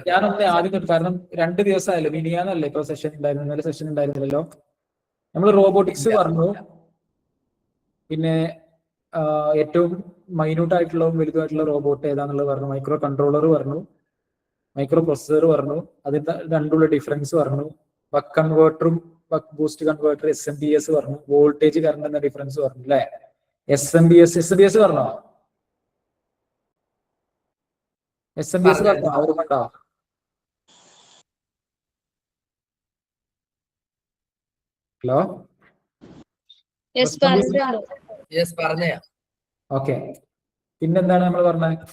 ഞാനൊന്ന് ആദ്യം തൊട്ട്, കാരണം 2 ദിവസമായല്ലോ, മിനിയാന്നല്ലേ ഇപ്പൊ സെഷൻ ഉണ്ടായിരുന്നു, ഇന്നലെ സെഷൻ ഉണ്ടായിരുന്നില്ലല്ലോ. നമ്മൾ റോബോട്ടിക്സ് പറഞ്ഞു, പിന്നെ ഏറ്റവും മൈന്യൂട്ട് ആയിട്ടുള്ളതും വലുതായിട്ടുള്ള റോബോട്ട് ഏതാന്നുള്ളത് പറഞ്ഞു, മൈക്രോ കൺട്രോളർ പറഞ്ഞു, മൈക്രോ പ്രൊസസർ പറഞ്ഞു, അതിന്റെ രണ്ടുള്ള ഡിഫറൻസ് പറഞ്ഞു, ബക്ക് കൺവേർട്ടറും ബക്ക് ബൂസ്റ്റ് കൺവേർട്ടർ SMPS പറഞ്ഞു, വോൾട്ടേജ് കറണ്ട് എന്ന ഡിഫറൻസ് പറഞ്ഞു അല്ലെ. SMPS പറഞ്ഞോ? SMPS പറഞ്ഞോ? ഓർമ്മണ്ടോ? Hello, okay. പിന്നെന്താണ് നമ്മൾ പറഞ്ഞത്?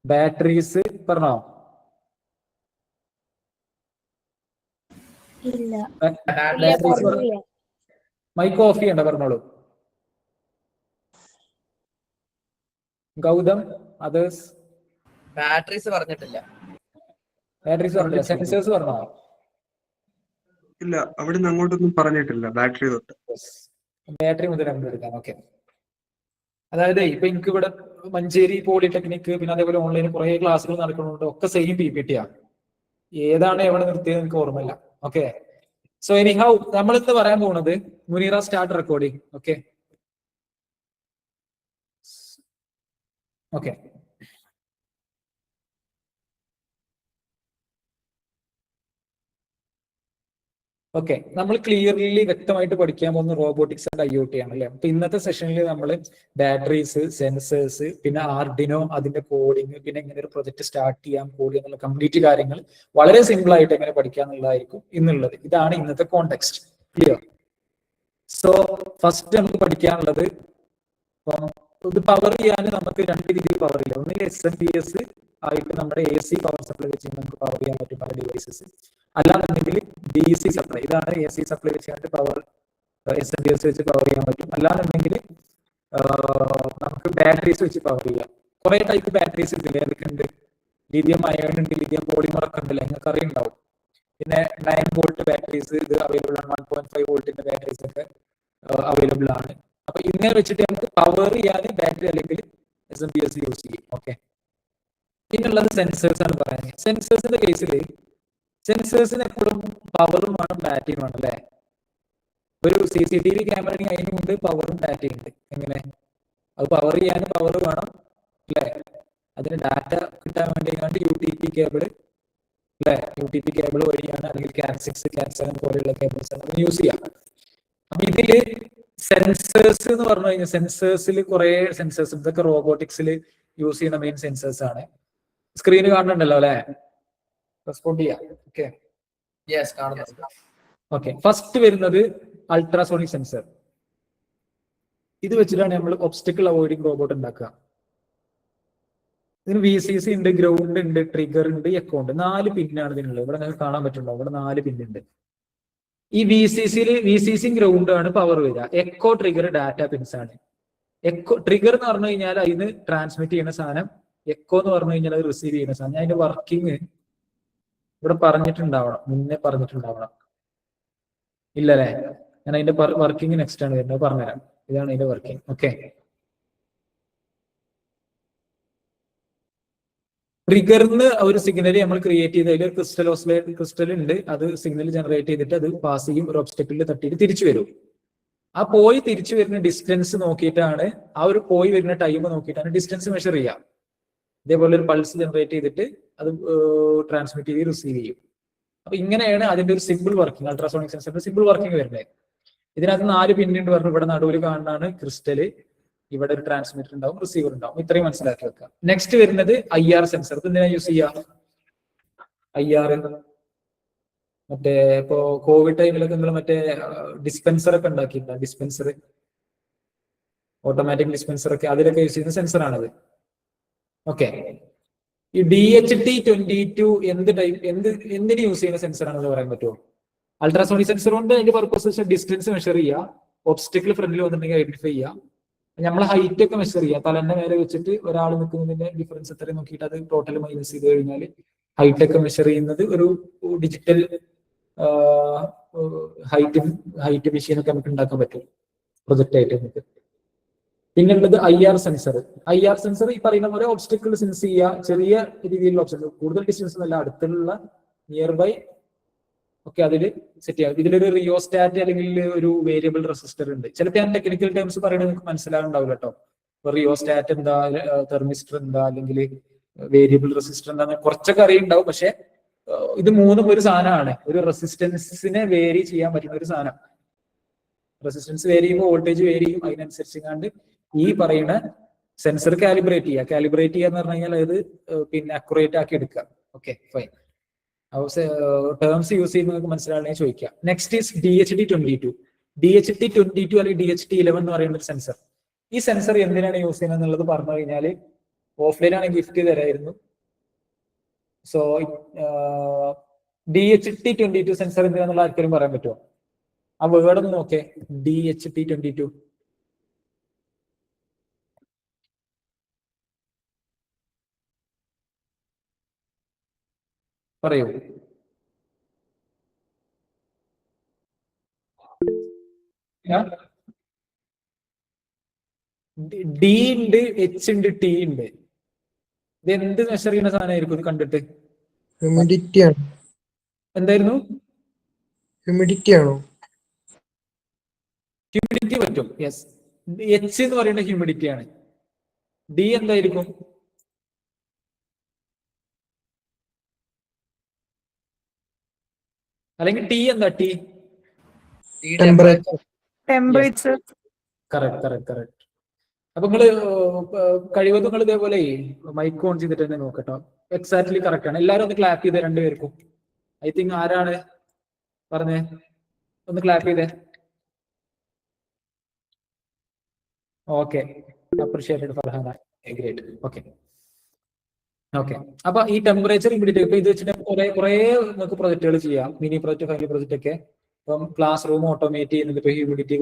ബാറ്ററീസ് പറഞ്ഞോ? മൈക്ക് ഓഫ് ചെയ്യണ്ട, പറഞ്ഞോളൂ. ഗൗതം, അതേഴ്സ്? ബാറ്ററീസ് പറഞ്ഞിട്ടില്ല. സെൻസേഴ്സ് പറഞ്ഞോ? ഇല്ല, അവിടുന്ന് അങ്ങോട്ടൊന്നും പറഞ്ഞിട്ടില്ല. ബാറ്ററി തൊട്ട് ബാറ്ററി മുതൽ നമ്മൾ എടുക്കാം. ഓക്കെ. അതായത് ഇപ്പൊ എനിക്ക് ഇവിടെ മഞ്ചേരി പോളിടെക്നിക്, പിന്നെ അതേപോലെ ഓൺലൈനിൽ കുറെ ക്ലാസ്സുകൾ നടക്കുന്നുണ്ട്, ഒക്കെ സെയിം PPT ആണ്. ഏതാണ് എവിടെ നിർത്തിയത് എനിക്ക് ഓർമ്മയില്ല. ഓക്കെ. സോ എനിഹൗ നമ്മൾ ഇന്ന് പറയാൻ പോകുന്നത് Muneera start recording. Okay. Okay. Okay, നമ്മൾ ക്ലിയർലി വ്യക്തമായിട്ട് പഠിക്കാൻ പോകുന്ന റോബോട്ടിക്സ് ആൻഡ് IoT ആണ് അല്ലെ. അപ്പൊ ഇന്നത്തെ സെഷനിൽ നമ്മൾ ബാറ്ററീസ്, സെൻസേഴ്സ്, പിന്നെ ആർഡിനോ, അതിന്റെ കോഡിങ്, പിന്നെ എങ്ങനെ ഒരു പ്രൊജക്ട് സ്റ്റാർട്ട് ചെയ്യാം, കോഡ് എന്നുള്ള കംപ്ലീറ്റ് കാര്യങ്ങൾ വളരെ സിമ്പിൾ ആയിട്ട് എങ്ങനെ പഠിക്കാം എന്നുള്ളതായിരിക്കും ഇന്നുള്ളത്. ഇതാണ് ഇന്നത്തെ കോണ്ടെക്സ്റ്റ്. ക്ലിയർ? സോ ഫസ്റ്റ് നമുക്ക് പഠിക്കാനുള്ളത്, ഇത് പവർ ചെയ്യാൻ നമുക്ക് 2 രീതിയിൽ പവർ ചെയ്യാം. ഒന്നിൽ SMPS ആയിട്ട് നമ്മുടെ AC പവർ സപ്ലൈ വെച്ച് നമുക്ക് പവർ ചെയ്യാൻ പറ്റും പല ഡിവൈസസ്. അല്ലാന്നുണ്ടെങ്കിൽ DC സപ്ലൈ, ഇതാണ് AC സപ്ലൈ വെച്ചിട്ട് പവർ SMPS വെച്ച് പവർ ചെയ്യാൻ പറ്റും. അല്ലാന്നുണ്ടെങ്കിൽ നമുക്ക് ബാറ്ററീസ് വെച്ച് പവർ ചെയ്യാം. കുറെ ടൈപ്പ് ബാറ്ററീസ് ഇതിൽ ഏതൊക്കെയുണ്ട്? ലിഥിയം അയൺ ഉണ്ട്, ലിഥിയം പോളിമർ ഒക്കെ ഉണ്ടല്ലേ, നിങ്ങൾക്ക് അറിയുണ്ടാവും. പിന്നെ 9 വോൾട്ട് ബാറ്ററീസ് ഇത് അവൈലബിൾ ആണ്, 1.5 വോൾട്ടിന്റെ ബാറ്ററീസ് ഒക്കെ അവൈലബിൾ ആണ്. അപ്പൊ ഇങ്ങനെ വെച്ചിട്ട് നമുക്ക് പവർ ചെയ്യാൻ ബാറ്ററി അല്ലെങ്കിൽ SMPS യൂസ് ചെയ്യും. ഓക്കെ. പിന്നുള്ളത് സെൻസേഴ്സ് ആണ് പറയുന്നത്. സെൻസേഴ്സിന്റെ കേസിൽ സെൻസേഴ്സിന് എപ്പോഴും പവറും വേണം, ബാറ്ററിയും വേണം അല്ലെ. ഒരു CCTV ക്യാമറ അതിനുണ്ട് പവറും ഡാറ്റയും ഉണ്ട്. എങ്ങനെ? അത് പവർ ചെയ്യാൻ പവർ വേണം അല്ലെ. അതിന് ഡാറ്റ കിട്ടാൻ വേണ്ടി UTP കേബിൾ അല്ലെ, UTP കേബിൾ വഴിയാണ്, അല്ലെങ്കിൽ CAT6, CAT7 പോലെയുള്ള കേബിൾസ് ആണ് യൂസ് ചെയ്യാം. അപ്പൊ ഇതില് സെൻസേഴ്സ് എന്ന് പറഞ്ഞു കഴിഞ്ഞാൽ സെൻസേഴ്സിൽ കുറെ സെൻസേഴ്സ്, ഇതൊക്കെ റോബോട്ടിക്സിൽ യൂസ് ചെയ്യുന്ന മെയിൻ സെൻസേഴ്സ് ആണ്. സ്ക്രീന് കാണുന്നുണ്ടല്ലോ അല്ലെ? റെസ്പോണ്ട് ചെയ്യാം. ഓക്കെ. ഓക്കെ. ഫസ്റ്റ് വരുന്നത് അൾട്രാസോണിക് സെൻസർ. ഇത് വെച്ചിട്ടാണ് നമ്മൾ ഒബ്സ്റ്റക്കിൾ അവോയ്ഡിങ് റോബോട്ട് ഉണ്ടാക്കുക. ഇതിന് VCC ഉണ്ട്, ഗ്രൗണ്ട് ഉണ്ട്, ട്രിഗർ ഉണ്ട്, എക്കോ ഉണ്ട്. 4 പിന്നാണ് ഇതിനുള്ളത്. ഇവിടെ നിങ്ങൾക്ക് കാണാൻ പറ്റുന്നുണ്ടോ? ഇവിടെ 4 പിന്നുണ്ട്. ഈ VCC ഗ്രൗണ്ട് ആണ് പവർ വരിക. എക്കോ, ട്രിഗർ, ഡാറ്റ പിൻസ് ആണ്. എക്കോ ട്രിഗർ എന്ന് പറഞ്ഞു കഴിഞ്ഞാൽ അതിന് ട്രാൻസ്മിറ്റ് ചെയ്യുന്ന സാധനം, എക്കോ എന്ന് പറഞ്ഞു കഴിഞ്ഞാൽ അത് റിസീവ് ചെയ്യുന്ന സാധനം. ഞാൻ അതിന്റെ വർക്കിംഗ് ഇവിടെ പറഞ്ഞിട്ടുണ്ടാവണം, മുന്നേ പറഞ്ഞിട്ടുണ്ടാവണം. ഇല്ലല്ലേ? ഞാൻ അതിന്റെ വർക്കിംഗ് നെക്സ്റ്റ് ആണ് വരുന്നത്, പറഞ്ഞുതരാം. ഇതാണ് അതിന്റെ വർക്കിംഗ്. ഓക്കെ. ട്രിഗറിന് ഒരു സിഗ്നൽ നമ്മൾ ക്രിയേറ്റ് ചെയ്ത് അതിൽ ക്രിസ്റ്റൽ ഉണ്ട്, അത് സിഗ്നൽ ജനറേറ്റ് ചെയ്തിട്ട് അത് പാസ് ചെയ്യും, ഒരു ഒബ്സ്റ്റക്കിളിൽ തട്ടിയിട്ട് തിരിച്ചു വരും. ആ പോയി തിരിച്ചു വരുന്ന ഡിസ്റ്റൻസ് നോക്കിയിട്ടാണ്, ആ ഒരു പോയി വരുന്ന ടൈം നോക്കിയിട്ടാണ് ഡിസ്റ്റൻസ് മെഷർ ചെയ്യുക. ഇതേപോലെ ഒരു പൾസ് ജനറേറ്റ് ചെയ്തിട്ട് അത് ട്രാൻസ്മിറ്റ് ചെയ്ത് റിസീവ് ചെയ്യും. അപ്പൊ ഇങ്ങനെയാണ് അതിന്റെ ഒരു സിമ്പിൾ വർക്കിംഗ്, അൾട്രാസോണിക് സെൻസറിന്റെ സിമ്പിൾ വർക്കിംഗ് വരുന്നത്. ഇതിനകത്ത് 4 പിന്നുണ്ട് പറഞ്ഞു. ഇവിടെ നടുവിൽ കാണുന്നതാണ് ക്രിസ്റ്റല്, ഇവിടെ ഒരു ട്രാൻസ്മിറ്റർ ഉണ്ടാവും, റിസീവർ ഉണ്ടാവും. ഇത്രയും മനസ്സിലാക്കി വെക്കാം. നെക്സ്റ്റ് വരുന്നത് IR സെൻസർ. ഇത് എന്തിനാ യൂസ് ചെയ്യാം? IR മറ്റേ ഇപ്പോ കോവിഡ് ടൈമിലൊക്കെ നിങ്ങൾ മറ്റേ ഡിസ്പെൻസർ ഒക്കെ ഉണ്ടാക്കിയിട്ടുണ്ട്, ഡിസ്പെൻസർ, ഓട്ടോമാറ്റിക് ഡിസ്പെൻസർ ഒക്കെ, അതിലൊക്കെ യൂസ് ചെയ്യുന്ന സെൻസറാണത്. ഓക്കെ. ഈ DHT22 എന്തിന് യൂസ് ചെയ്യുന്ന സെൻസർ ആണെന്ന് പറയാൻ പറ്റുമോ? അൾട്രാസോണിക് സെൻസർ കൊണ്ട് അതിന്റെ പർപ്പസ് ഡിസ്റ്റൻസ് മെഷർ ചെയ്യുക, ഒബ്സ്റ്റക്കിൾ ഫ്രണ്ടിൽ വന്നിട്ടുണ്ടെങ്കിൽ ഐഡന്റിഫൈ ചെയ്യുക, നമ്മളെ ഹൈറ്റ് ഒക്കെ മെഷർ ചെയ്യുക. തലന്റെ മേലെ വെച്ചിട്ട് ഒരാൾ നിൽക്കുന്നതിന്റെ ഡിഫറൻസ് എത്ര നോക്കിയിട്ട് അത് ടോട്ടൽ മൈനസ് ചെയ്ത് കഴിഞ്ഞാൽ ഹൈറ്റ് ഒക്കെ മെഷർ ചെയ്യുന്നത് ഒരു ഡിജിറ്റൽ ഹൈറ്റ് മെഷീൻ ഒക്കെ നമുക്ക് ഉണ്ടാക്കാൻ പറ്റും, പ്രൊജക്റ്റ് ആയിട്ട് നമുക്ക്. പിന്നുള്ളത് IR സെൻസർ. IR സെൻസർ ഈ പറയുന്ന പോലെ ഒബ്സ്റ്റക്കിൾ സെൻസ് ചെയ്യുക, ചെറിയ രീതിയിലുള്ള ഒബ്സ്റ്റക്കിൾ, കൂടുതൽ ഡിസ്റ്റൻസ് അല്ല, അടുത്തുള്ള നിയർ ബൈ ഒക്കെ അതിൽ സെറ്റ് ചെയ്യാം. ഇതിലൊരു റിയോസ്റ്റാറ്റ് അല്ലെങ്കിൽ ഒരു വേരിയബിൾ റെസിസ്റ്റർ ഉണ്ട്. ചിലപ്പോൾ ഞാൻ ടെക്നിക്കൽ ടേംസ് പറയുന്നത് നിങ്ങൾക്ക് മനസ്സിലാവുണ്ടാവില്ല കേട്ടോ. ഇപ്പൊ റിയോസ്റ്റാറ്റ് എന്താ, തെർമിസ്റ്റർ എന്താ, അല്ലെങ്കിൽ വേരിയബിൾ റെസിസ്റ്റർ എന്താ, കുറച്ചൊക്കെ അറിയുണ്ടാവും. പക്ഷെ ഇത് മൂന്നും ഒരു സാധനമാണ്. ഒരു റെസിസ്റ്റൻസിനെ വേരി ചെയ്യാൻ പറ്റുന്ന ഒരു സാധനം. റെസിസ്റ്റൻസ് വേരി ചെയ്യുമ്പോൾ വോൾട്ടേജ് വേരി ചെയ്യും. അതിനനുസരിച്ച് കണ്ട് ഈ പറയുന്ന സെൻസർ കാലിബ്രേറ്റ് ചെയ്യുക. കാലിബ്രേറ്റ് ചെയ്യുക എന്ന് പറഞ്ഞു കഴിഞ്ഞാൽ അത് പിന്നെ അക്യുറേറ്റ് ആക്കി എടുക്കുക. Okay, fine. ടേംസ് യൂസ് ചെയ്യുമ്പോൾ നിങ്ങൾക്ക് മനസ്സിലാണെങ്കിൽ ചോദിക്കാം. Next is DHT22. DHT22 അല്ലെങ്കിൽ DHT11 എന്ന് പറയുന്ന ഒരു സെൻസർ. ഈ സെൻസർ എന്തിനാണ് യൂസ് ചെയ്യുന്നത് എന്നുള്ളത് പറഞ്ഞു കഴിഞ്ഞാൽ ഓഫ്ലൈൻ ആണ് ഗിഫ്റ്റ് തരായിരുന്നു. സോ DHT22 സെൻസർ എന്തിനാന്നുള്ള ആർക്കെങ്കിലും പറയാൻ പറ്റുമോ? ആ വേർഡ് ഒന്ന് നോക്കേ. DHT22 പറയൂ. ഡി ഉണ്ട്, എച്ച് ഉണ്ട്, ടി ഉണ്ട്. ഇത് എന്ത് മെഷർ ചെയ്യുന്ന സാധനമായിരിക്കും ഇത് കണ്ടിട്ട്? ഹ്യൂമിഡിറ്റി ആണ്. എന്തായിരുന്നു? ഹ്യൂമിഡിറ്റി ആണോ? ഹ്യൂമിഡിറ്റി പറ്റും, യെസ്. എച്ച് എന്ന് പറയുന്ന ഹ്യൂമിഡിറ്റി ആണ്. ഡി എന്തായിരിക്കും? അല്ലെങ്കിൽ ടി എന്താ? T temperature. Temperature. Correct correct correct. അപ്പൊ നിങ്ങള് കഴിവതും നിങ്ങൾ ഇതേപോലെ മൈക്ക് ഓൺ ചെയ്തിട്ട് തന്നെ നോക്കട്ടോ. എക്സാക്ട്ലി കറക്റ്റ് ആണ്. എല്ലാരും ഒന്ന് ക്ലാപ്പ് ചെയ്തേ രണ്ടുപേർക്കും. ഐ തിങ്ക് ആരാണ് പറഞ്ഞേ? ഒന്ന് ക്ലാപ്പ് ചെയ്തേ. Okay, appreciated Farhana, great. Okay okay. അപ്പൊ ഈ ടെമ്പറേച്ചർ ഹ്യൂമിഡിറ്റി ഇപ്പൊ ഇത് വെച്ചിട്ട് കുറെ നമുക്ക് പ്രൊജക്ടുകൾ ചെയ്യാം. മിനി പ്രൊജക്ട്, ഫൈനൽ പ്രൊജക്ട് ഒക്കെ. ഇപ്പം ക്ലാസ് റൂം ഓട്ടോമേറ്റ് ചെയ്യുന്നത് ഇപ്പൊ ഹ്യൂമിഡിറ്റി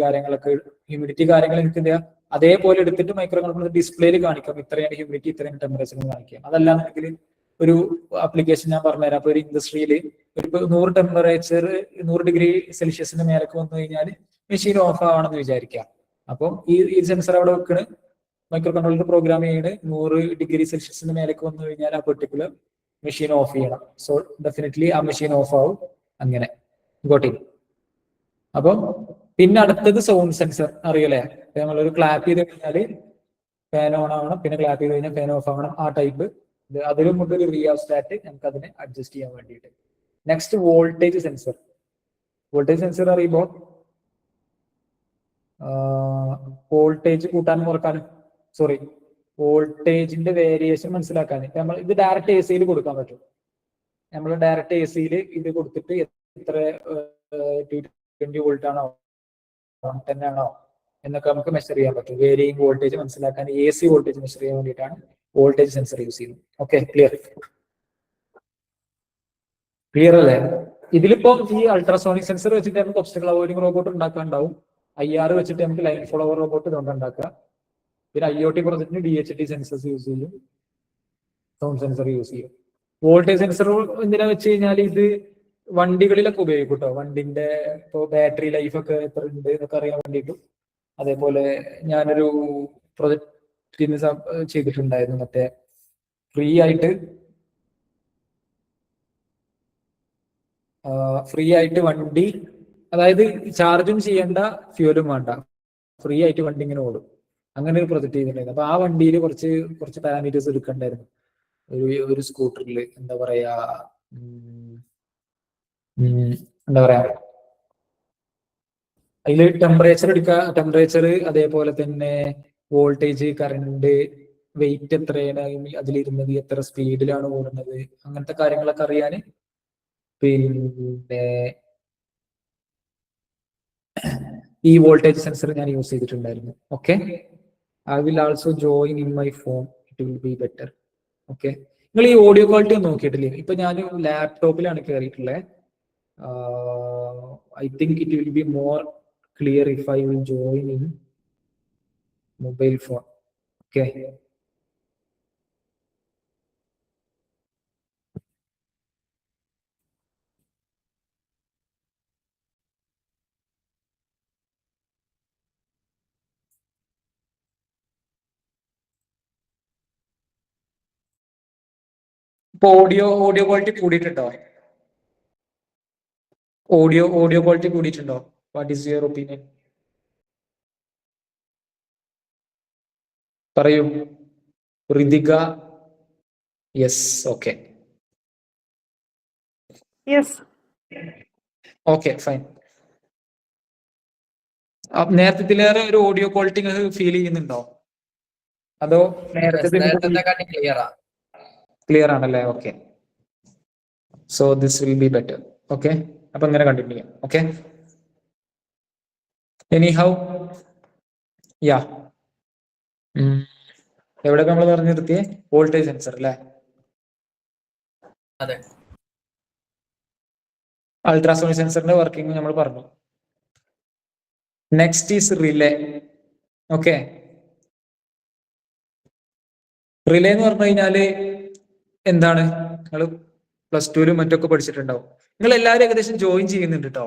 കാര്യങ്ങൾ എനിക്ക് എന്താ അതേപോലെ എടുത്തിട്ട് മൈക്രോ കൺട്രോളർ ഡിസ്പ്ലേയിൽ കാണിക്കാം. ഇത്രയാണ് ഹ്യൂമിഡിറ്റി, ഇത്രയാണ് ടെമ്പറേച്ചർ കാണിക്കാം. അതല്ലാന്നുണ്ടെങ്കിൽ ഒരു ആപ്ലിക്കേഷൻ ഞാൻ പറഞ്ഞുതരാം. അപ്പൊ ഒരു ഇൻഡസ്ട്രിയിൽ ഒരു 100 ഡിഗ്രി സെൽഷ്യസിന് മേലേക്ക് വന്നു കഴിഞ്ഞാൽ മെഷീൻ ഓഫ് ആവണമെന്ന് വിചാരിക്കാം. അപ്പം ഈ സെൻസർ അവിടെ വെക്കണ്, മൈക്രോ കൺട്രോളർ പ്രോഗ്രാം ചെയ്യണ്. 100 ഡിഗ്രി സെൽഷ്യസിന് മേലേക്ക് വന്നു കഴിഞ്ഞാൽ ആ പെർട്ടിക്കുലർ മെഷീൻ ഓഫ് ചെയ്യണം. സോ ഡെഫിനറ്റ്ലി ആ മെഷീൻ ഓഫ് ആവും. അങ്ങനെ ഗോട്ടി. അപ്പം പിന്നെ അടുത്തത് സൗണ്ട് സെൻസർ അറിയല്ലേ? നമ്മളൊരു ക്ലാപ്പ് ചെയ്ത് കഴിഞ്ഞാൽ ഫാൻ ഓൺ ആവണം, പിന്നെ ക്ലാപ്പ് ചെയ്ത് കഴിഞ്ഞാൽ ഫാൻ ഓഫ് ആവണം. ആ ടൈപ്പ്. അതിലും മുമ്പ് ഒരു റിയോസ്റ്റാറ്റ് നമുക്ക് അതിനെ അഡ്ജസ്റ്റ് ചെയ്യാൻ വേണ്ടിയിട്ട്. Next voltage sensor. Voltage sensor അറിയുമ്പോൾ വോൾട്ടേജ് കൂട്ടാനും കുറക്കാനും, സോറി, വോൾട്ടേജിന്റെ വേരിയേഷൻ മനസ്സിലാക്കാൻ നമ്മൾ ഇത് ഡയറക്റ്റ് എ സിയിൽ കൊടുക്കാൻ പറ്റും. നമ്മൾ ഡയറക്റ്റ് എ സിയിൽ ഇത് കൊടുത്തിട്ട് എത്ര 220 വോൾട്ട് ആണോ 110 ആണോ എന്നൊക്കെ നമുക്ക് മെഷർ ചെയ്യാൻ പറ്റും. വേരിയിങ് വോൾട്ടേജ് മനസ്സിലാക്കാൻ AC വോൾട്ടേജ് മെഷർ ചെയ്യാൻ വേണ്ടിയിട്ടാണ് വോൾട്ടേജ് സെൻസർ യൂസ് ചെയ്യുന്നത്. ഓക്കെ, ക്ലിയർ അല്ലേ? ഇതിലിപ്പോ ഈ അൾട്രാസോണിക് സെൻസർ വെച്ചിട്ട് നമുക്ക് ഒബ്സ്റ്റക്കിൾ അവോയ്ഡിങ് റോബോട്ട് ഉണ്ടാക്കാനുണ്ടാവും. IR വെച്ചിട്ട് നമുക്ക് ലൈൻ ഫോളോവർ റോബോട്ട് ഇതുകൊണ്ട് ഉണ്ടാക്കുക. പിന്നെ IoT പ്രൊജക്റ്റിന് DHT സെൻസേഴ്സ് യൂസ് ചെയ്യും, സൗണ്ട് സെൻസർ യൂസ് ചെയ്യും. വോൾട്ടേജ് സെൻസർ എന്തിനാ വെച്ച് കഴിഞ്ഞാൽ ഇത് വണ്ടികളിലൊക്കെ ഉപയോഗിക്കും കേട്ടോ. വണ്ടിന്റെ ഇപ്പോൾ ബാറ്ററി ലൈഫ് ഒക്കെ എത്ര ഉണ്ട് എന്നൊക്കെ അറിയാൻ വേണ്ടിയിട്ടും. അതേപോലെ ഞാനൊരു പ്രൊജക്റ്റിന് ചെയ്തിട്ടുണ്ടായിരുന്നു, മറ്റേ ഫ്രീ ആയിട്ട് വണ്ടി, അതായത് ചാർജും ചെയ്യേണ്ട, ഫ്യൂലും വേണ്ട, ഫ്രീ ആയിട്ട് വണ്ടി ഇങ്ങനെ ഓടും. അങ്ങനെ ഒരു പ്രൊജക്ട് ചെയ്തിട്ടുണ്ടായിരുന്നു. അപ്പൊ ആ വണ്ടിയിൽ കുറച്ച് പാരാമീറ്റേഴ്സ് എടുക്കണ്ടായിരുന്നു. ഒരു സ്കൂട്ടറിൽ എന്താ പറയാ അതിൽ ടെമ്പറേച്ചർ എടുക്കുക, ടെമ്പറേച്ചർ, അതേപോലെ തന്നെ വോൾട്ടേജ്, കറണ്ട്, വെയിറ്റ് എത്രയാണ് അതിലിരുന്നത്, എത്ര സ്പീഡിലാണ് ഓടുന്നത്, അങ്ങനത്തെ കാര്യങ്ങളൊക്കെ അറിയാൻ പിന്നെ ഈ വോൾട്ടേജ് സെൻസർ ഞാൻ യൂസ് ചെയ്തിട്ടുണ്ടായിരുന്നു. Okay, I will also join in my phone, it will be better. Okay, നിങ്ങൾ ഈ ഓഡിയോ ക്വാളിറ്റി ഒന്നും നോക്കിയിട്ടില്ലേ? ഇപ്പൊ ഞാൻ ലാപ്ടോപ്പിലാണ് കയറിയിട്ടുള്ളത്. I think it will be more clear if I will join in mobile phone. Okay, ഇപ്പൊ ഓഡിയോ ക്വാളിറ്റി കൂടിയിട്ടുണ്ടോ? ഓഡിയോ ക്വാളിറ്റി കൂടിയിട്ടുണ്ടോ? What is your opinion? പറയൂ. Rithika. Yes. Okay. Okay, fine. നേരത്തെ ഒരു ഓഡിയോ ക്വാളിറ്റി ഫീൽ ചെയ്യുന്നുണ്ടോ? അതോ നേരത്തെ ക്ലിയറാ? ക്ലിയർ ആണല്ലേ? Okay. So this will be better. Okay, അപ്പൊ ഇങ്ങനെ കണ്ടിന്യൂ ചെയ്യാം. ഓക്കെ, എനി ഹൗ, യാ. എവിടെയൊക്കെ നമ്മൾ പറഞ്ഞു നിർത്തിയേ? വോൾട്ടേജ് സെൻസർ അല്ലേ? അതെ. അൾട്രാസോണിക് സെൻസറിന്റെ വർക്കിംഗ് നമ്മൾ പറഞ്ഞു. Next is relay. Okay, relay എന്ന് പറഞ്ഞു കഴിഞ്ഞാല് എന്താണ്? നിങ്ങൾ +2 മറ്റൊക്കെ പഠിച്ചിട്ടുണ്ടാവും. നിങ്ങൾ എല്ലാവരും ഏകദേശം ജോയിൻ ചെയ്യുന്നുണ്ട് കേട്ടോ.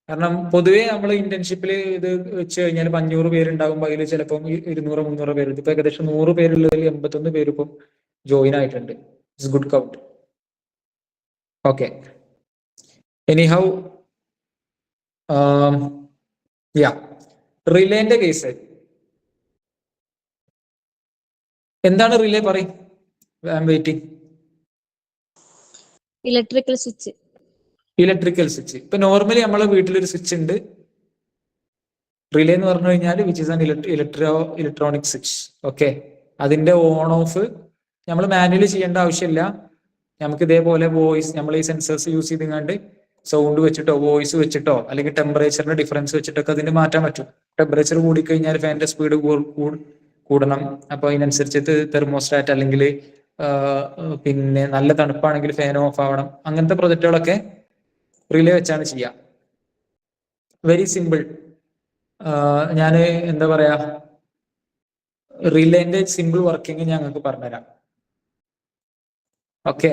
കാരണം പൊതുവേ നമ്മൾ ഇന്റേൺഷിപ്പിൽ ഇത് വെച്ച് കഴിഞ്ഞാൽ 500 പേരുണ്ടാകുമ്പോൾ അതിൽ ചിലപ്പം 200-300 പേര്. ഇതിപ്പോ ഏകദേശം 100 പേരുള്ളതിൽ 81 പേര് ഇപ്പം ജോയിൻ ആയിട്ടുണ്ട്. It's good count. Okay, anyhow, yeah, റിലേന്റെ കേസ് എന്താണ്? റിലേ പറയും. I am waiting. Electrical switch. Electrical switch. ഇപ്പൊ നോർമലി നമ്മളെ വീട്ടിലൊരു സ്വിച്ച് ഉണ്ട്. റിലേ എന്ന് പറഞ്ഞു കഴിഞ്ഞാൽ which is an electronic switch. Okay, അതിന്റെ ഓൺ ഓഫ് നമ്മൾ മാനുവലി ചെയ്യേണ്ട ആവശ്യമില്ല. നമുക്ക് ഇതേപോലെ വോയിസ്, നമ്മൾ ഈ സെൻസേഴ്സ് യൂസ് ചെയ്തുകൊണ്ട് സൗണ്ട് വെച്ചിട്ടോ വോയിസ് വെച്ചിട്ടോ അല്ലെങ്കിൽ ടെമ്പറേച്ചറിന്റെ ഡിഫറൻസ് വെച്ചിട്ടൊക്കെ അതിന് മാറ്റാൻ പറ്റും. ടെമ്പറേച്ചർ കൂടിക്കഴിഞ്ഞാൽ ഫാനിന്റെ സ്പീഡ് കൂടണം. അപ്പൊ അതിനനുസരിച്ച് തെർമോസ്റ്റാറ്റ് അല്ലെങ്കിൽ പിന്നെ നല്ല തണുപ്പാണെങ്കിൽ ഫാൻ ഓഫ് ആവണം. അങ്ങനത്തെ പ്രൊജക്റ്റുകളൊക്കെ റിലേ വെച്ചാണ് ചെയ്യുക. Very simple. ഞാൻ എന്താ പറയാ, റിലേന്റെ സിമ്പിൾ വർക്കിംഗ് ഞങ്ങൾക്ക് പറഞ്ഞുതരാം. Okay,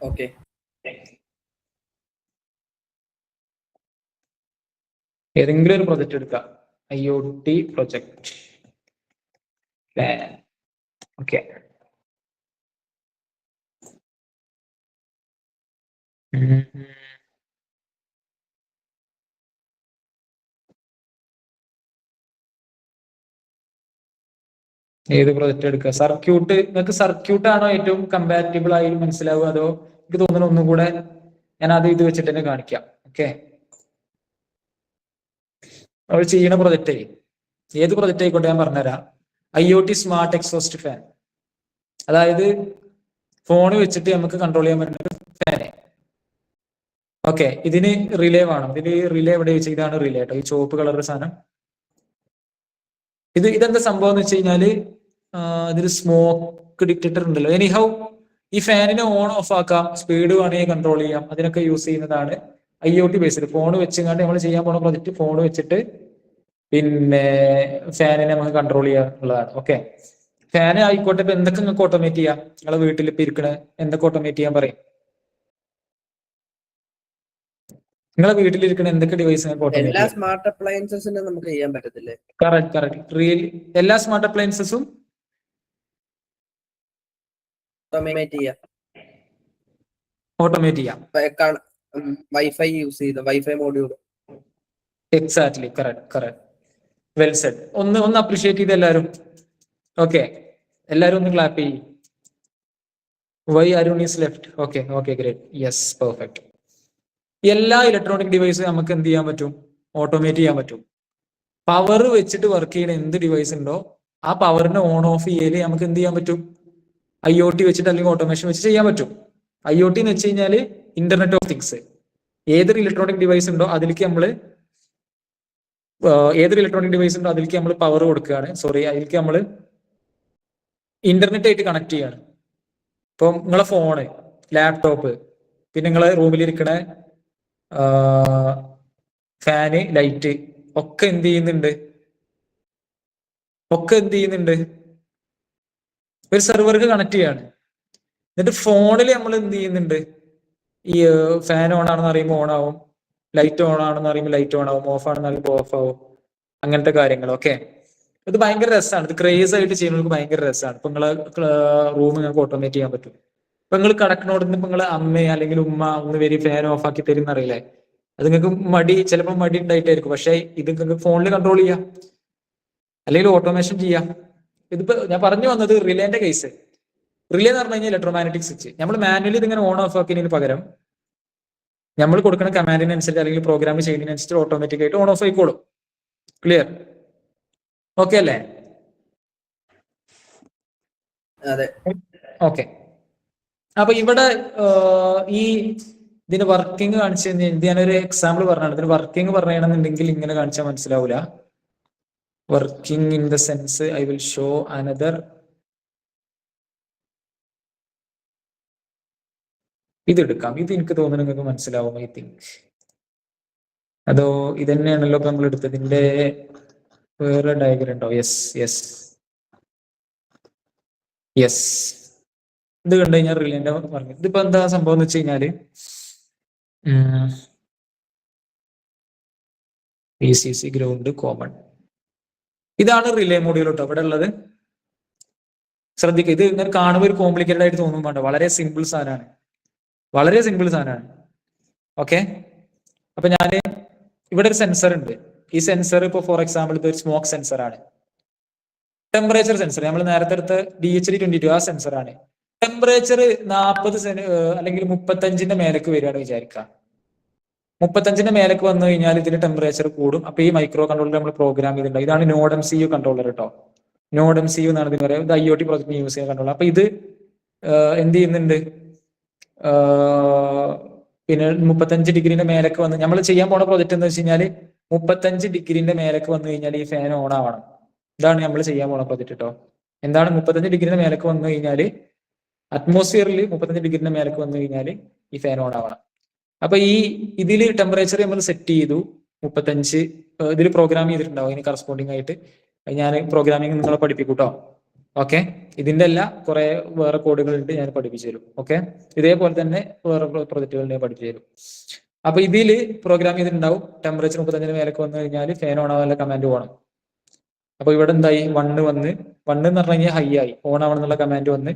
okay. ഏതെങ്കിലും ഒരു പ്രൊജക്ട് എടുക്കാം. IoT project. ഓക്കെ, ഏത് പ്രൊജക്ട് എടുക്കുക? സർക്യൂട്ട്. നിങ്ങൾക്ക് സർക്യൂട്ട് ആണോ ഏറ്റവും കമ്പാറ്റബിൾ ആയി മനസ്സിലാവുക? അതോ എനിക്ക് തോന്നുന്നു ഒന്നും കൂടെ ഞാൻ അത് ഇത് വെച്ചിട്ട് തന്നെ കാണിക്കാം. ഓക്കെ, നമ്മൾ ചെയ്യുന്ന പ്രൊജക്റ്റ് ഏത് പ്രൊജക്റ്റ് ആയിക്കോട്ടെ ഞാൻ പറഞ്ഞുതരാം. IoT smart exhaust fan. അതായത് ഫോൺ വെച്ചിട്ട് നമുക്ക് കൺട്രോൾ ചെയ്യാൻ പറ്റുന്ന ഫാന്. ഓക്കെ, ഇതിന് റിലേ വേണം. ഇതിന് റിലേ എവിടെ വെച്ച്? ഇതാണ് റിലേ കേട്ടോ, ഈ ചുവപ്പ് കളർ സാധനം. ഇതെന്താ സംഭവം എന്ന് വെച്ച് കഴിഞ്ഞാല് ഇതിൽ സ്മോക്ക് ഡിറ്റക്ടർ ഉണ്ടല്ലോ. എനിഹൗ, ഈ ഫാനിനെ ഓൺ ഓഫ് ആക്കാം, സ്പീഡ് വേണമെങ്കിൽ കൺട്രോൾ ചെയ്യാം. അതിനൊക്കെ യൂസ് ചെയ്യുന്നതാണ് IoT ബേസ്ഡ്. ഫോൺ വെച്ചുകൊണ്ട് നമ്മൾ ചെയ്യാൻ പോണ പ്രൊജക്ട് ഫോൺ വെച്ചിട്ട് പിന്നെ ഫാനിനെ നമുക്ക് കൺട്രോൾ ചെയ്യാനുള്ളതാണ്. ഓക്കെ, ഫാന് ആയിക്കോട്ടെ. ഇപ്പൊ എന്തൊക്കെ നിങ്ങൾക്ക് ഓട്ടോമേറ്റ് ചെയ്യാം? നിങ്ങളെ വീട്ടിൽ ഇപ്പൊ ഇരിക്കണ എന്തൊക്കെ ഓട്ടോമേറ്റ് ചെയ്യാൻ പറയും? നിങ്ങളെ വീട്ടിലിരിക്കുന്ന എന്തൊക്കെ ഡിവൈസ് എല്ലാ സ്മാർട്ട് അപ്ലയൻസസിനും നമുക്ക് ചെയ്യാൻ പറ്റത്തില്ലേ? കറക്റ്റ്. എല്ലാ സ്മാർട്ട് അപ്ലയൻസസും ഓട്ടോമേറ്റ് ചെയ്യാം. വൈഫൈ യൂസ് ചെയ്ത wifi module. Exactly, correct. Well said. ഒന്ന് അപ്രീഷിയേറ്റ് ചെയ്ത് എല്ലാവരും. ഓക്കെ, എല്ലാവരും ഒന്ന് ക്ലാപ്പ് ചെയ്യും. Why Arun is left. Okay, great. Yes, perfect. എല്ലാ ഇലക്ട്രോണിക് ഡിവൈസും നമുക്ക് എന്ത് ചെയ്യാൻ പറ്റും? ഓട്ടോമേറ്റ് ചെയ്യാൻ പറ്റും. പവർ വെച്ചിട്ട് വർക്ക് ചെയ്യുന്ന എന്ത് ഡിവൈസ് ഉണ്ടോ ആ പവറിനെ ഓൺ ഓഫ് ചെയ്യല് നമുക്ക് എന്ത് ചെയ്യാൻ പറ്റും? IoT വെച്ചിട്ട് അല്ലെങ്കിൽ ഓട്ടോമേഷൻ വെച്ച് ചെയ്യാൻ പറ്റും. IoT എന്ന് വെച്ച് കഴിഞ്ഞാൽ ഇന്റർനെറ്റ് ഓഫ് തിങ്സ്. ഏതൊരു ഇലക്ട്രോണിക് ഡിവൈസ് ഉണ്ടോ അതിലേക്ക് നമ്മൾ പവർ കൊടുക്കുകയാണ്. അതിലേക്ക് നമ്മൾ ഇന്റർനെറ്റ് ആയിട്ട് കണക്ട് ചെയ്യാണ്. ഇപ്പം നിങ്ങളെ ഫോണ്, ലാപ്ടോപ്പ്, പിന്നെ നിങ്ങളെ റൂമിലിരിക്കണ ഫാന്, ലൈറ്റ് ഒക്കെ എന്ത് ചെയ്യുന്നുണ്ട്? ഒരു സെർവർക്ക് കണക്ട് ചെയ്യാണ്. എന്നിട്ട് ഫോണിൽ നമ്മൾ എന്ത് ചെയ്യുന്നുണ്ട്? ഈ ഫാൻ ഓൺ ആണെന്ന് അറിയുമ്പോൾ ഓൺ ആവും, ലൈറ്റ് ഓൺ ആണെന്ന് അറിയുമ്പോൾ ലൈറ്റ് ഓൺ ആവും, ഓഫ് ആണെന്ന് അറിയുമ്പോൾ ഓഫ് ആവും. അങ്ങനത്തെ കാര്യങ്ങൾ. ഓക്കെ, ഇത് ഭയങ്കര രസമാണ്. ഇത് ക്രേസ് ആയിട്ട് ചെയ്യുന്നവർക്ക് ഭയങ്കര രസമാണ്. ഇപ്പൊ നിങ്ങളെ റൂം നിങ്ങൾക്ക് ഓട്ടോമേറ്റ് ചെയ്യാൻ പറ്റും. ഇപ്പൊ നിങ്ങൾ കടക്കണോടന്ന് ഇപ്പൊ നിങ്ങളെ അമ്മ അല്ലെങ്കിൽ ഉമ്മ ഒന്ന് വരി ഫാൻ ഓഫ് ആക്കി തരും എന്നറിയില്ലേ? അത് നിങ്ങൾക്ക് ചിലപ്പോൾ മടി ഉണ്ടായിട്ടായിരിക്കും. പക്ഷെ ഇത് നിങ്ങൾക്ക് ഫോണിൽ കൺട്രോൾ ചെയ്യാം, അല്ലെങ്കിൽ ഓട്ടോമേഷൻ ചെയ്യാം. ഇതിപ്പോ ഞാൻ പറഞ്ഞു വന്നത് റിലേന്റെ കേസ്. റിലേ എന്ന് പറഞ്ഞു കഴിഞ്ഞാൽ ഇലക്ട്രോമാഗ്നറ്റിക് സ്വിച്ച്. നമ്മൾ മാനുവലി ഇതിങ്ങനെ ഓൺ ഓഫ് ആക്കുന്നതിന് പകരം നമ്മൾ കൊടുക്കുന്ന കമാൻഡിനനുസരിച്ച് അല്ലെങ്കിൽ പ്രോഗ്രാം ചെയ്യുന്നതിനനുസരിച്ച് ഓട്ടോമാറ്റിക് ആയിട്ട് ഓൺ ഓഫ് ആയിക്കോളും. ക്ലിയർ? ഓക്കെ അല്ലേ? അതെ. ഓക്കെ. അപ്പൊ ഇവിടെ ഈ ഇതിന് വർക്കിംഗ് കാണിച്ചു കഴിഞ്ഞാൽ ഞാനൊരു എക്സാമ്പിൾ പറഞ്ഞാണ്. ഇതിന് വർക്കിംഗ് പറയണമെന്നുണ്ടെങ്കിൽ ഇങ്ങനെ കാണിച്ചാൽ മനസ്സിലാവൂല. Working in the sense I will show another. ഇത് എടുക്കാം. ഇത് എനിക്ക് തോന്നുന്നു നിങ്ങൾക്ക് മനസ്സിലാവും, ഐ തിങ്ക്. അതോ ഇതന്നെയാണല്ലോ ഇപ്പൊ നമ്മൾ എടുത്തതിന്റെ വേറെ ഡയഗ്രം ഉണ്ടോ? Yes yes yes. ഇത് കണ്ടു കഴിഞ്ഞാൽ റിലേന്റെ പറഞ്ഞു. ഇതിപ്പോ എന്താ സംഭവം എന്ന് വെച്ച് കഴിഞ്ഞാല് VCC ഗ്രൗണ്ട് കോമൺ. ഇതാണ് റിലേ മോഡ്യൂൾ കേട്ടോ ഇവിടെ ഉള്ളത്. ശ്രദ്ധിക്കുക, ഇത് ഇങ്ങനെ കാണുമ്പോൾ ഒരു കോംപ്ലിക്കേറ്റഡ് ആയിട്ട് തോന്നും വേണ്ട. വളരെ സിമ്പിൾ സാധനമാണ്, വളരെ സിമ്പിൾ സാധനമാണ്. ഓക്കെ. അപ്പൊ ഞാന് ഇവിടെ ഒരു സെൻസർ ഉണ്ട്. ഈ സെൻസർ ഇപ്പൊ ഫോർ എക്സാമ്പിൾ ഇത് ഒരു സ്മോക്ക് സെൻസർ ആണ്. ടെമ്പറേച്ചർ സെൻസർ നമ്മൾ നേരത്തെ എടുത്ത DHD22 ആ സെൻസർ ആണ്. ടെമ്പറേച്ചർ 40 അല്ലെങ്കിൽ 35ന്റെ മേലേക്ക് വരികയാണ് വിചാരിക്കുക. 35ന്റെ മേലേക്ക് വന്നു കഴിഞ്ഞാൽ ഇതിന് ടെമ്പറേച്ചർ കൂടും. അപ്പൊ ഈ മൈക്രോ കൺട്രോളർ നമ്മൾ പ്രോഗ്രാം ചെയ്തിട്ടുണ്ട്. ഇതാണ് നോഡ് MCU കൺട്രോളർ കേട്ടോ. നോഡ് MCU എന്നാണ് ഇതിന് പറയുന്നത്. ഇത് IoT പ്രോജക്റ്റിന് യൂസ് ചെയ്യുന്ന കൺട്രോളർ. അപ്പൊ ഇത് എന്ത് ചെയ്യുന്നുണ്ട്? പിന്നെ 35 ഡിഗ്രിന്റെ മേലേക്ക് വന്ന് നമ്മൾ ചെയ്യാൻ പോണ പ്രോജക്റ്റ് എന്ന് വെച്ച് കഴിഞ്ഞാൽ 35 ഡിഗ്രിന്റെ മേലേക്ക് വന്നു കഴിഞ്ഞാൽ ഈ ഫാൻ ഓൺ ആവണം. ഇതാണ് നമ്മൾ ചെയ്യാൻ പോണ പ്രോജക്റ്റ് കേട്ടോ. എന്താണ് 35 ഡിഗ്രിന്റെ മേലേക്ക് വന്നു കഴിഞ്ഞാൽ അറ്റ്മോസ്ഫിയറിൽ 35 ഡിഗ്രിന്റെ മേലേക്ക് വന്നു കഴിഞ്ഞാൽ ഈ ഫാൻ ഓൺ ആവണം. അപ്പൊ ഇതിൽ ടെമ്പറേച്ചർ നമ്മൾ സെറ്റ് ചെയ്തു 35. ഇതിൽ പ്രോഗ്രാം ചെയ്തിട്ടുണ്ടാവും അതിന് കറസ്പോണ്ടിങ് ആയിട്ട്. ഞാൻ പ്രോഗ്രാമിംഗ് നിങ്ങളെ പഠിപ്പിക്കും കേട്ടോ. ഓക്കെ. ഇതിന്റെ എല്ലാം കുറെ വേറെ കോഡുകൾ ഉണ്ട്, ഞാൻ പഠിപ്പിച്ചു തരും. ഓക്കെ. ഇതേപോലെ തന്നെ വേറെ പ്രൊജക്റ്റുകൾ ഞാൻ പഠിപ്പിച്ചു തരും. അപ്പൊ ഇതിൽ പ്രോഗ്രാം ചെയ്തിട്ടുണ്ടാവും ടെമ്പറേച്ചർ 35 മേലേക്ക് വന്നു കഴിഞ്ഞാൽ ഫാൻ ഓൺ ആവാനുള്ള കമാൻഡ് പോകണം. അപ്പൊ ഇവിടെ എന്തായി? 1 വന്ന് 1 എന്ന് പറഞ്ഞു കഴിഞ്ഞാൽ ഹൈ ആയി, ഓൺ ആവണം എന്നുള്ള കമാൻഡ് വന്ന്.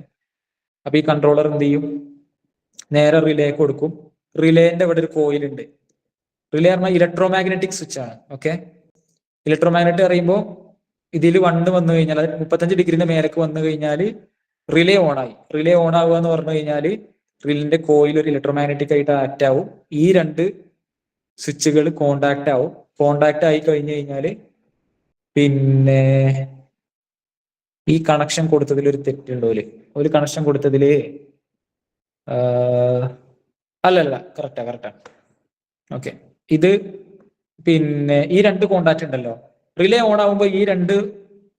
അപ്പൊ ഈ കൺട്രോളർ എന്ത് ചെയ്യും? നേരെ റിലേ കൊടുക്കും. റിലേന്റെ ഇവിടെ ഒരു കോയിൽ ഉണ്ട്. റിലേ പറഞ്ഞാൽ ഇലക്ട്രോമാഗ്നറ്റിക് സ്വിച്ച് ആണ്. ഓക്കെ. ഇലക്ട്രോമാഗ്നറ്റിക് അറിയുമ്പോൾ ഇതിൽ 1 വന്നു കഴിഞ്ഞാൽ, അതായത് 35 ഡിഗ്രിന്റെ മേലേക്ക് വന്നു കഴിഞ്ഞാൽ റിലേ ഓൺ ആയി. റിലേ ഓൺ ആവുക എന്ന് പറഞ്ഞു കഴിഞ്ഞാൽ റിലിന്റെ കോയിൽ ഒരു ഇലക്ട്രോമാഗ്നറ്റിക് ആയിട്ട് ആക്ട് ആവും. ഈ 2 സ്വിച്ചുകൾ കോണ്ടാക്ട് ആവും. കോണ്ടാക്ട് ആയി കഴിഞ്ഞു കഴിഞ്ഞാൽ പിന്നെ ഈ കണക്ഷൻ കൊടുത്തതിൽ ഒരു തെറ്റുണ്ടോ? ഒരു കണക്ഷൻ കൊടുത്തതില് അല്ലല്ല, കറക്റ്റാ. ഓക്കെ. ഇത് പിന്നെ ഈ 2 കോണ്ടാക്ട് ഉണ്ടല്ലോ, റിലേ ഓൺ ആവുമ്പോൾ ഈ 2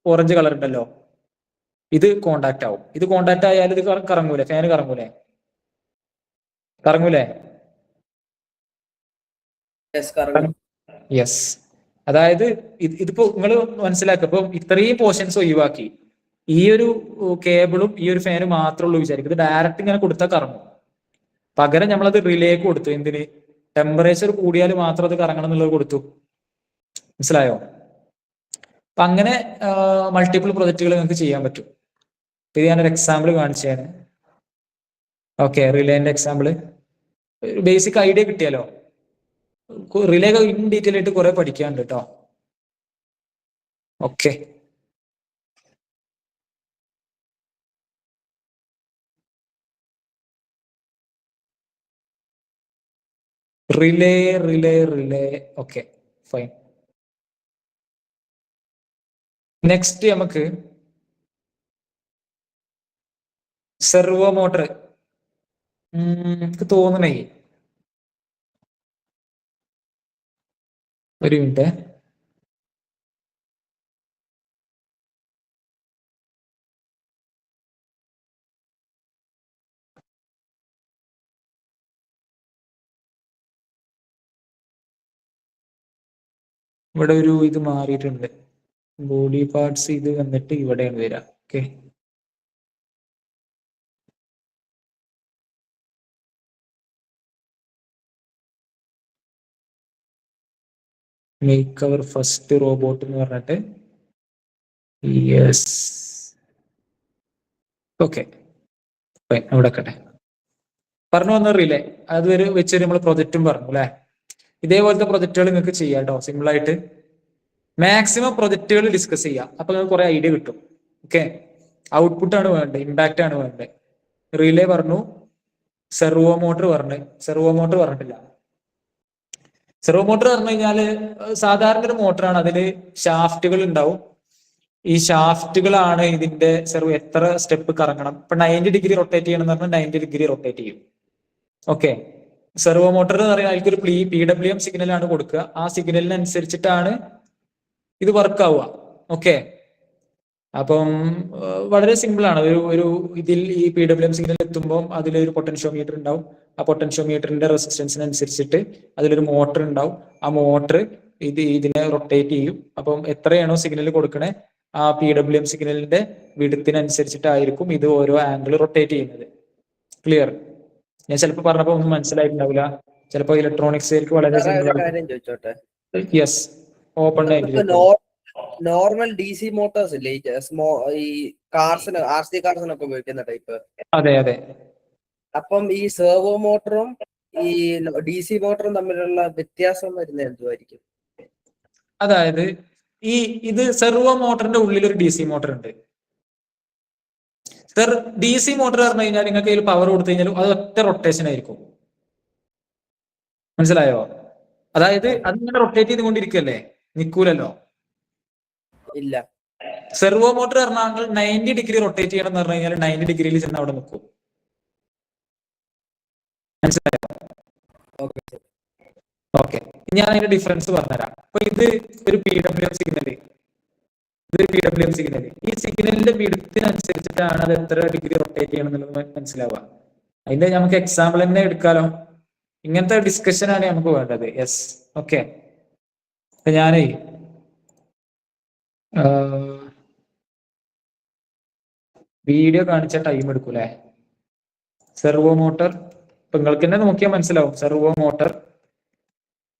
ഓറഞ്ച് കളർ ഉണ്ടല്ലോ, ഇത് കോണ്ടാക്ട് ആവും. ഇത് കോണ്ടാക്ട് ആയാൽ ഇത് കറങ്ങൂലേ? ഫാന് കറങ്ങൂലേ? യെസ്. അതായത് ഇതിപ്പോ നിങ്ങൾ മനസ്സിലാക്കുക. ഇപ്പൊ ഇത്രയും പോർഷൻസ് ഒഴിവാക്കി ഈ ഒരു കേബിളും ഈ ഒരു ഫാനും മാത്രമേ ഉള്ളൂ വിചാരിക്കും. ഇത് ഡയറക്റ്റ് ഇങ്ങനെ കൊടുത്താൽ കറങ്ങും. പകരം നമ്മളത് റിലേക്ക് കൊടുത്തു. എന്തിന്? ടെമ്പറേച്ചർ കൂടിയാൽ മാത്രം അത് കറങ്ങണം എന്നുള്ളത് കൊടുത്തു. മനസ്സിലായോ? അപ്പൊ അങ്ങനെ മൾട്ടിപ്പിൾ പ്രൊജക്റ്റുകൾ നിങ്ങൾക്ക് ചെയ്യാൻ പറ്റും. ഇത് ഞാനൊരു എക്സാമ്പിൾ കാണിച്ചാണ്. ഓക്കെ. റിലേന്റെ എക്സാമ്പിൾ ബേസിക് ഐഡിയ കിട്ടിയാലോ? റിലേ ഇൻ ഡീറ്റെയിൽ ആയിട്ട് കുറെ പഠിക്കാനുണ്ട് കേട്ടോ. Okay. Relay. Okay, fine. Next നമുക്ക് സെർവോ മോട്ടർ. എനിക്ക് തോന്നണേ, ഒരു മിനിറ്റ്. ഇവിടെ ഒരു ഇത് മാറിയിട്ടുണ്ട്. ബോഡി പാർട്സ് ഇത് വന്നിട്ട് ഇവിടെയാണ് വരിക. Okay. Make our first robot എന്ന് പറഞ്ഞിട്ട് യെസ്. ഓക്കെ, അവിടെ കട്ടെ പറഞ്ഞു വന്ന റിലേ അത് വെച്ചൊരു നമ്മൾ പ്രൊജക്റ്റും പറഞ്ഞു അല്ലെ. ഇതേപോലത്തെ പ്രൊജക്റ്റുകൾ നിങ്ങൾക്ക് ചെയ്യാം കേട്ടോ. സിമ്പിൾ ആയിട്ട് മാക്സിമം പ്രൊജക്റ്റുകൾ ഡിസ്കസ് ചെയ്യാം. അപ്പൊ നിങ്ങൾക്ക് കുറെ ഐഡിയ കിട്ടും. ഓക്കെ, ഔട്ട്പുട്ട് ആണ് വേണ്ടത്, ഇമ്പാക്റ്റ് ആണ് വേണ്ടത്. റിലേ പറഞ്ഞു, സെർവോ മോട്ടർ പറഞ്ഞിട്ടില്ല. സെർവോ മോട്ടർ പറഞ്ഞു കഴിഞ്ഞാല് സാധാരണ ഒരു മോട്ടറാണ്. അതില് ഷാഫ്റ്റുകൾ ഉണ്ടാവും. ഈ ഷാഫ്റ്റുകളാണ് ഇതിന്റെ സെർവോ എത്ര സ്റ്റെപ്പ് കറങ്ങണം. ഇപ്പൊ 90 ഡിഗ്രി റൊട്ടേറ്റ് ചെയ്യണം എന്ന് പറഞ്ഞാൽ 90 ഡിഗ്രി റൊട്ടേറ്റ് ചെയ്യും. ഓക്കെ, സെർവോ മോട്ടർ എന്ന് പറയുന്നത് അതിൽക്കൊരു PWM സിഗ്നൽ ആണ് കൊടുക്കുക. ആ സിഗ്നലിനനുസരിച്ചിട്ടാണ് ഇത് വർക്ക് ആവുക. ഓക്കെ, അപ്പം വളരെ സിമ്പിൾ ആണ്. ഒരു ഇതിൽ ഈ PWM സിഗ്നൽ എത്തുമ്പോൾ അതിലൊരു പൊട്ടൻഷ്യോമീറ്റർ ഉണ്ടാവും. ആ പൊട്ടൻഷ്യോമീറ്ററിന്റെ റെസിസ്റ്റൻസിനനുസരിച്ചിട്ട് അതിലൊരു മോട്ടർ ഉണ്ടാവും. ആ മോട്ടർ ഇതിനെ റൊട്ടേറ്റ് ചെയ്യും. അപ്പം എത്രയാണോ സിഗ്നൽ കൊടുക്കണേ ആ PWM സിഗ്നലിന്റെ വിഡ്ത്തിനനുസരിച്ചിട്ടായിരിക്കും ഇത് ഓരോ ആംഗിൾ റൊട്ടേറ്റ് ചെയ്യുന്നത്. ക്ലിയർ? ഞാൻ ചിലപ്പോൾ പറഞ്ഞപ്പോൾ ഒന്നും മനസ്സിലായിട്ടുണ്ടാവില്ല. ചിലപ്പോൾ ഇലക്ട്രോണിക്സിലേക്ക് വളരെ സിമ്പിൾ ആണ്. കാര്യം ചോദിച്ചോട്ടെ? യെസ്, ഓപ്പൺ ആയിട്ട് നോർമൽ DC മോട്ടോഴ്സ് ഇല്ലേ, ഈ കാർസിന് RC കാർസിനൊക്കെ ഉപയോഗിക്കുന്ന ടൈപ്പ്? അതെ അതെ. അപ്പം ഈ സെർവോ മോട്ടറും ഈ DC മോട്ടറും തമ്മിലുള്ള വ്യത്യാസം വരുന്നത് എന്തുമായിരിക്കും? അതായത് ഇത് സെർവോ മോട്ടറിന്റെ ഉള്ളിൽ ഒരു DC മോട്ടർ ഉണ്ട്. DC മോട്ടർ പറഞ്ഞു കഴിഞ്ഞാൽ നിങ്ങൾക്ക് ഇതിൽ പവർ കൊടുത്തു കഴിഞ്ഞാൽ അത് ഒറ്റ റൊട്ടേഷൻ ആയിരിക്കും. മനസ്സിലായോ? അതായത് അതിങ്ങനെ റൊട്ടേറ്റ് ചെയ്തുകൊണ്ടിരിക്കല്ലേ, നിൽക്കൂലല്ലോ. ഇല്ല. സെർവോ മോട്ടർ പറഞ്ഞാൽ 90 ഡിഗ്രി റൊട്ടേറ്റ് ചെയ്യണം എന്ന് പറഞ്ഞു കഴിഞ്ഞാൽ 90 ഡിഗ്രിയിൽ ചെന്ന് അവിടെ നിൽക്കും. മനസ്സിലായോ? ഓക്കെ, ഞാൻ അതിന്റെ ഡിഫറൻസ് പറഞ്ഞുതരാം. അപ്പൊ ഇത് ഒരു PWM സിഗ്നൽ, ഈ സിഗ്നലിന്റെ വിഡ്ത്തിനനുസരിച്ചിട്ടാണ് അത് എത്ര ഡിഗ്രി റൊട്ടേറ്റ് ചെയ്യണം എന്നുള്ളത് മനസ്സിലാവുക. അതിന്റെ നമുക്ക് എക്സാമ്പിൾ തന്നെ എടുക്കാലോ. ഇങ്ങനത്തെ ഡിസ്കഷൻ ആണ് നമുക്ക് വേണ്ടത്. Yes, okay. അപ്പൊ ഞാനേ വീഡിയോ കാണിച്ച ടൈം എടുക്കൂലേ. സെർവോ മോട്ടർ ഇപ്പൊ നിങ്ങൾക്ക് തന്നെ നോക്കിയാൽ മനസ്സിലാവും. Servo motor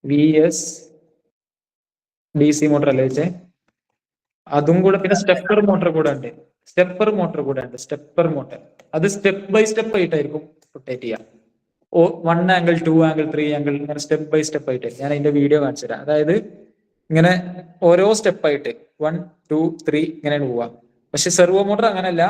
VS DC motor അല്ലേ വെച്ചേ, അതും കൂടെ. പിന്നെ സ്റ്റെപ്പർ മോട്ടർ കൂടെ ഉണ്ട്. സ്റ്റെപ്പർ മോട്ടർ അത് സ്റ്റെപ്പ് ബൈ സ്റ്റെപ്പ് ആയിട്ടായിരിക്കും റൊട്ടേറ്റ് ചെയ്യാം. 1 ആംഗിൾ 2 ആംഗിൾ 3 ആംഗിൾ ഇങ്ങനെ സ്റ്റെപ്പ് ബൈ സ്റ്റെപ്പ് ആയിട്ട്. ഞാൻ അതിന്റെ വീഡിയോ കാണിച്ചു തരാം. അതായത് ഇങ്ങനെ ഓരോ സ്റ്റെപ്പായിട്ട് 1 2 3 ഇങ്ങനെയാണ് പോവാ. പക്ഷെ സെർവോ മോട്ടർ അങ്ങനെയല്ല.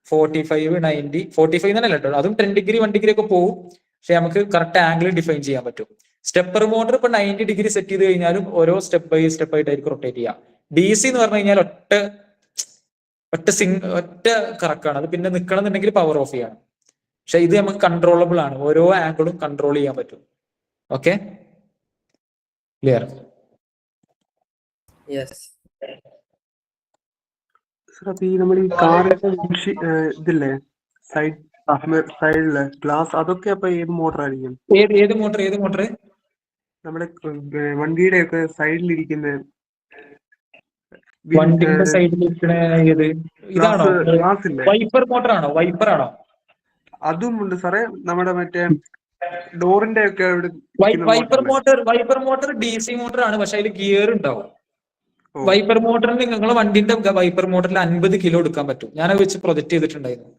45 90 45 എന്നല്ല കേട്ടോ, അതും 10 ഡിഗ്രി 1 ഡിഗ്രി ഒക്കെ പോകും. പക്ഷെ നമുക്ക് കറക്റ്റ് ആംഗിൾ ഡിഫൈൻ ചെയ്യാൻ പറ്റും. സ്റ്റെപ്പർ മോട്ടർ ഇപ്പൊ 90 ഡിഗ്രി സെറ്റ് ചെയ്ത് കഴിഞ്ഞാലും ഓരോ സ്റ്റെപ്പ് ബൈ സ്റ്റെപ്പ് ആയിട്ടായിരിക്കും റൊട്ടേറ്റ് ചെയ്യുക. DC എന്ന് പറഞ്ഞു കഴിഞ്ഞാൽ ഒറ്റ കറക്കാണ്. അത് പിന്നെ നിൽക്കണം എന്നുണ്ടെങ്കിൽ പവർ ഓഫ് ചെയ്യണം. പക്ഷെ ഇത് നമുക്ക് കൺട്രോളബിൾ ആണ്. ഓരോ ആംഗിളും കൺട്രോൾ ചെയ്യാൻ പറ്റും. Okay, clear? അപ്പൊ ഈ നമ്മൾ ഈ കാറിന്റെ ഇതില്ലേ സൈഡില് ഗ്ലാസ്, അതൊക്കെ അപ്പൊ ഏത് മോട്ടർ ആയിരിക്കും? ഏത് മോട്ടർ? നമ്മുടെ വണ്ടിയുടെ ഒക്കെ സൈഡിലിരിക്കുന്ന വണ്ടിയുടെ സൈഡിലിരിക്കണ ഏത്? ഇതാണോ വൈപ്പർ മോട്ടർ ആണോ? വൈപ്പർ ആണോ? അതും ഉണ്ട് സാറേ. നമ്മുടെ മറ്റേ ഡോറിന്റെ ഒക്കെ വൈപ്പർ മോട്ടർ DC മോട്ടർ ആണ്. പക്ഷെ അതിൽ ഗിയർ ഉണ്ടാവും. വൈപ്പർ മോട്ടറിന് നിങ്ങളെ വണ്ടിന്റെ വൈപ്പർ മോട്ടറിൽ 50 കിലോ എടുക്കാൻ പറ്റും. ഞാനത് വെച്ച് പ്രൊജക്ട് ചെയ്തിട്ടുണ്ടായിരുന്നു.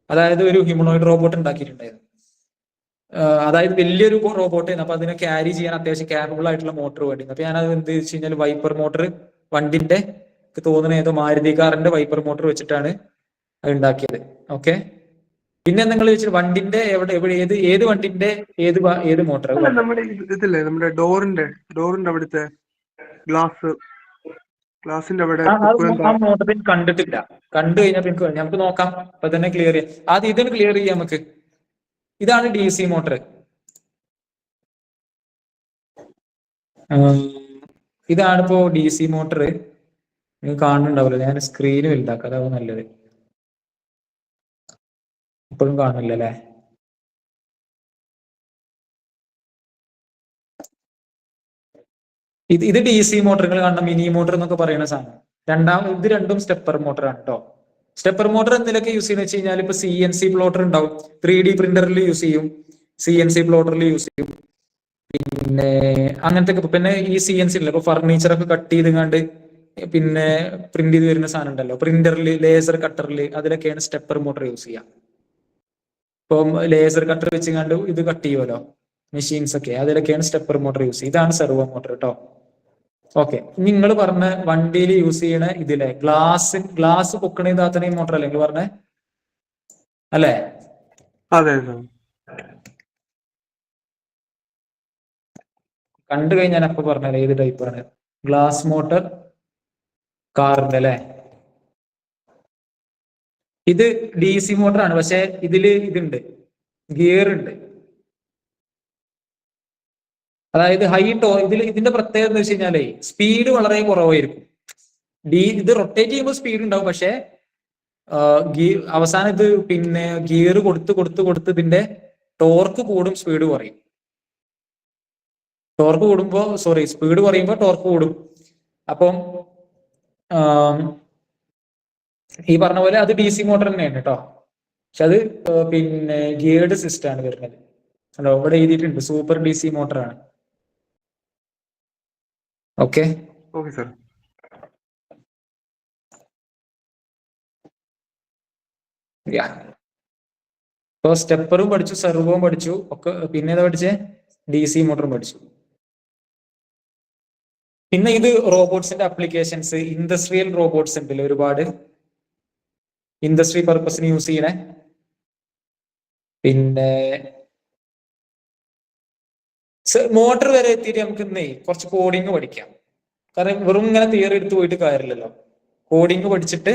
അതായത് ഒരു ഹ്യൂമനോയിഡ് റോബോട്ട് ഉണ്ടാക്കിയിട്ടുണ്ടായിരുന്നു. അതായത് വലിയൊരു റോബോട്ടായിരുന്നു. അപ്പൊ അതിനെ ക്യാരി ചെയ്യാൻ അത്യാവശ്യം ക്യാപ്പബിൾ ആയിട്ടുള്ള മോട്ടർ വേണ്ടി. അപ്പൊ ഞാനത് എന്ത് വെച്ച് കഴിഞ്ഞാൽ വൈപ്പർ മോട്ടർ വണ്ടിന്റെ തോന്നുന്ന ഏതോ മാരുതി കാറിന്റെ വൈപ്പർ മോട്ടർ വെച്ചിട്ടാണ് അത് ഉണ്ടാക്കിയത്. ഓക്കെ, പിന്നെ നിങ്ങൾ വെച്ചിട്ട് വണ്ടിന്റെ ഏത് വണ്ടിന്റെ ഏത് മോട്ടർ? നമ്മുടെ ഇതില്ലേ, നമ്മുടെ ഡോറിന്റെ അവിടുത്തെ ഗ്ലാസിന്റെ അവിടെ ആ മോട്ടർ കണ്ടിട്ടില്ല. കണ്ടു കഴിഞ്ഞാൽ നമുക്ക് നോക്കാം. അപ്പൊ തന്നെ ക്ലിയർ ചെയ്യാം. ആദ്യം ഇതൊന്ന് ക്ലിയർ ചെയ്യാം നമുക്ക്. ഇതാണ് DC മോട്ടർ. ഇതാണിപ്പോ DC motor. നിങ്ങൾ കാണുന്നുണ്ടാവില്ല. ഞാൻ സ്ക്രീന് വലുതാക്കാം, അതാവും നല്ലത്. ഇപ്പോഴും കാണില്ല അല്ലേ? ഇത് DC മോട്ടറുകൾ കാണുന്ന മിനി മോട്ടർ എന്നൊക്കെ പറയുന്ന സാധനം. ഇത് രണ്ടും സ്റ്റെപ്പർ മോട്ടർ ആണ് കേട്ടോ. സ്റ്റെപ്പർ മോട്ടർ എന്തിലൊക്കെ യൂസ് ചെയ്യുന്ന വെച്ച് കഴിഞ്ഞാൽ ഇപ്പൊ CNC പ്ലോട്ടർ ഉണ്ടാവും. 3D പ്രിന്ററിൽ യൂസ് ചെയ്യും, CNC പ്ലോട്ടറിൽ യൂസ് ചെയ്യും. പിന്നെ അങ്ങനത്തെ പിന്നെ ഈ CNC ഇല്ല, ഇപ്പൊ ഫർണിച്ചർ ഒക്കെ കട്ട് ചെയ്ത് കണ്ട് പിന്നെ പ്രിന്റ് ചെയ്ത് വരുന്ന സാധനം ഉണ്ടല്ലോ, പ്രിന്ററിൽ, ലേസർ കട്ടറിൽ, അതിലൊക്കെയാണ് സ്റ്റെപ്പർ മോട്ടർ യൂസ് ചെയ്യുക. ഇപ്പം ലേസർ കട്ടർ വെച്ചുകൊണ്ട് ഇത് കട്ട് ചെയ്യുമല്ലോ മെഷീൻസ് ഒക്കെ, അതിലൊക്കെയാണ് സ്റ്റെപ്പർ മോട്ടർ യൂസ് ചെയ്യുക. ഇതാണ് സെർവോ മോട്ടർ കേട്ടോ. ഓക്കെ, നിങ്ങൾ പറഞ്ഞ വണ്ടിയിൽ യൂസ് ചെയ്യണ ഇതിലെ ഗ്ലാസ് പൊക്കണ ഇതാത്തനെയും മോട്ടർ അല്ലേ നിങ്ങൾ പറഞ്ഞേ അല്ലേ? അതെ. കണ്ടു കഴിഞ്ഞാൽ അപ്പൊ പറഞ്ഞാൽ ഏത് ടൈപ്പാണ്. ഗ്ലാസ് മോട്ടർ കാറിന്റെ അല്ലേ? ഇത് DC മോട്ടറാണ്, പക്ഷെ ഇതില് ഇതുണ്ട്, ഗിയർ ഉണ്ട്. അതായത് ഇതിന്റെ പ്രത്യേകത എന്ന് വെച്ച് കഴിഞ്ഞാലേ സ്പീഡ് വളരെ കുറവായിരിക്കും. ഇത് റൊട്ടേറ്റ് ചെയ്യുമ്പോൾ സ്പീഡ് ഉണ്ടാവും, പക്ഷെ അവസാനം ഇത് പിന്നെ ഗിയർ കൊടുത്ത് ഇതിന്റെ ടോർക്ക് കൂടും, സ്പീഡ് കുറയും. സ്പീഡ് കുറയുമ്പോൾ ടോർക്ക് കൂടും. അപ്പം ഈ പറഞ്ഞ പോലെ അത് DC മോട്ടർ തന്നെയാണ് കേട്ടോ. പക്ഷെ അത് പിന്നെ ഗിയർഡ് സിസ്റ്റം ആണ് വരുന്നത്. അല്ലോ, ഇവിടെ എഴുതിയിട്ടുണ്ട് സൂപ്പർ DC മോട്ടറാണ്. Okay sir. ഇപ്പൊ സ്റ്റെപ്പറും പഠിച്ചു, സെർവോയും പഠിച്ചു, ഒക്കെ. പിന്നെ ഏതാ പഠിച്ചേ? DC മോട്ടറും പഠിച്ചു. പിന്നെ ഇത് റോബോട്ട്സിന്റെ അപ്ലിക്കേഷൻസ്, ഇൻഡസ്ട്രിയൽ റോബോട്ട്സ് ഉണ്ടല്ലോ ഒരുപാട്, ഇൻഡസ്ട്രി പർപ്പസിന് യൂസ് ചെയ്യണേ. പിന്നെ മോട്ടർ വരെ എത്തിയിട്ട് നമുക്ക് ഇന്നേ കുറച്ച് കോഡിങ് പഠിക്കാം. കാരണം വെറും ഇങ്ങനെ തിയറി എടുത്ത് പോയിട്ട് കാര്യമില്ലല്ലോ. കോഡിങ് പഠിച്ചിട്ട്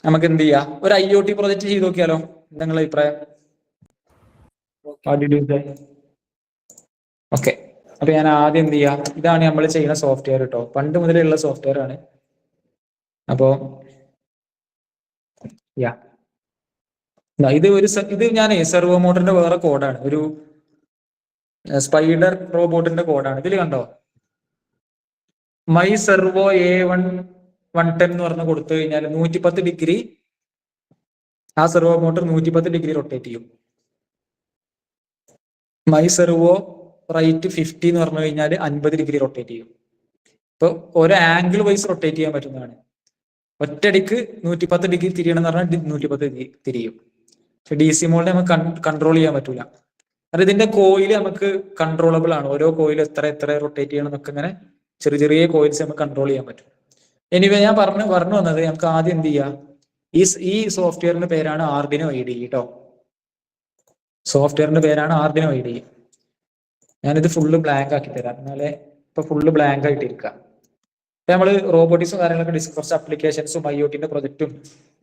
നമുക്ക് എന്ത് ചെയ്യാം, ഒരു IoT പ്രൊജക്ട് ചെയ്ത് നോക്കിയാലോ? നിങ്ങളുടെ അഭിപ്രായം? ഓക്കെ, അപ്പൊ ഞാൻ ആദ്യം എന്ത് ചെയ്യാം, ഇതാണ് നമ്മൾ ചെയ്യുന്ന സോഫ്റ്റ്വെയർ കേട്ടോ. പണ്ട് മുതലേ ഉള്ള സോഫ്റ്റ്വെയർ ആണ്. അപ്പോ ഇത് ഞാൻ സെർവോ മോട്ടറിന്റെ വേറെ കോഡാണ്, ഒരു സ്പൈഡർ റോബോട്ടിന്റെ കോഡാണ്. ഇതിൽ കണ്ടോ, മൈ സെർവോ A110 എന്ന് പറഞ്ഞ് കൊടുത്തു കഴിഞ്ഞാൽ 110 ഡിഗ്രി ആ സെർവോ മോട്ടർ 110 ഡിഗ്രി റൊട്ടേറ്റ് ചെയ്യും. മൈ സെർവോ റൈറ്റ് 50 എന്ന് പറഞ്ഞു കഴിഞ്ഞാൽ 50 ഡിഗ്രി റൊട്ടേറ്റ് ചെയ്യും. ഇപ്പൊ ഒരു ആംഗിൾ വൈസ് റൊട്ടേറ്റ് ചെയ്യാൻ പറ്റുന്നതാണ്. ഒറ്റയടിക്ക് 110 ഡിഗ്രി തിരിയണം എന്ന് പറഞ്ഞാൽ 110 ഡിഗ്രി തിരിയും. പക്ഷെ DC മോഡിനെ നമുക്ക് കൺട്രോൾ ചെയ്യാൻ പറ്റൂല. അത് ഇതിന്റെ കോയിൽ നമുക്ക് കൺട്രോളബിൾ ആണ്. ഓരോ കോയിലും എത്ര റൊട്ടേറ്റ് ചെയ്യണം എന്നൊക്കെ ഇങ്ങനെ ചെറിയ കോയിൽസ് നമുക്ക് കൺട്രോൾ ചെയ്യാൻ പറ്റും. എനിവേ, ഞാൻ പറഞ്ഞു വന്നത് നമുക്ക് ആദ്യം എന്ത് ചെയ്യാം, ഈ സോഫ്റ്റ്വെയറിന്റെ പേരാണ് ആർഡിനോ IDE കേട്ടോ. സോഫ്റ്റ്വെയറിന്റെ പേരാണ് ആർഡിനോ IDE. ഞാനിത് ഫുള്ള് ബ്ലാങ്ക് ആക്കി തരാം, എന്നാലേ ഇപ്പൊ ഫുള്ള് ബ്ലാങ്ക് ആയിട്ടിരിക്കുക. അപ്പൊ നമ്മള് റോബോട്ടിക്സും കാര്യങ്ങളൊക്കെ കുറച്ച് അപ്ലിക്കേഷൻസും IoTന്റെ പ്രൊജക്റ്റും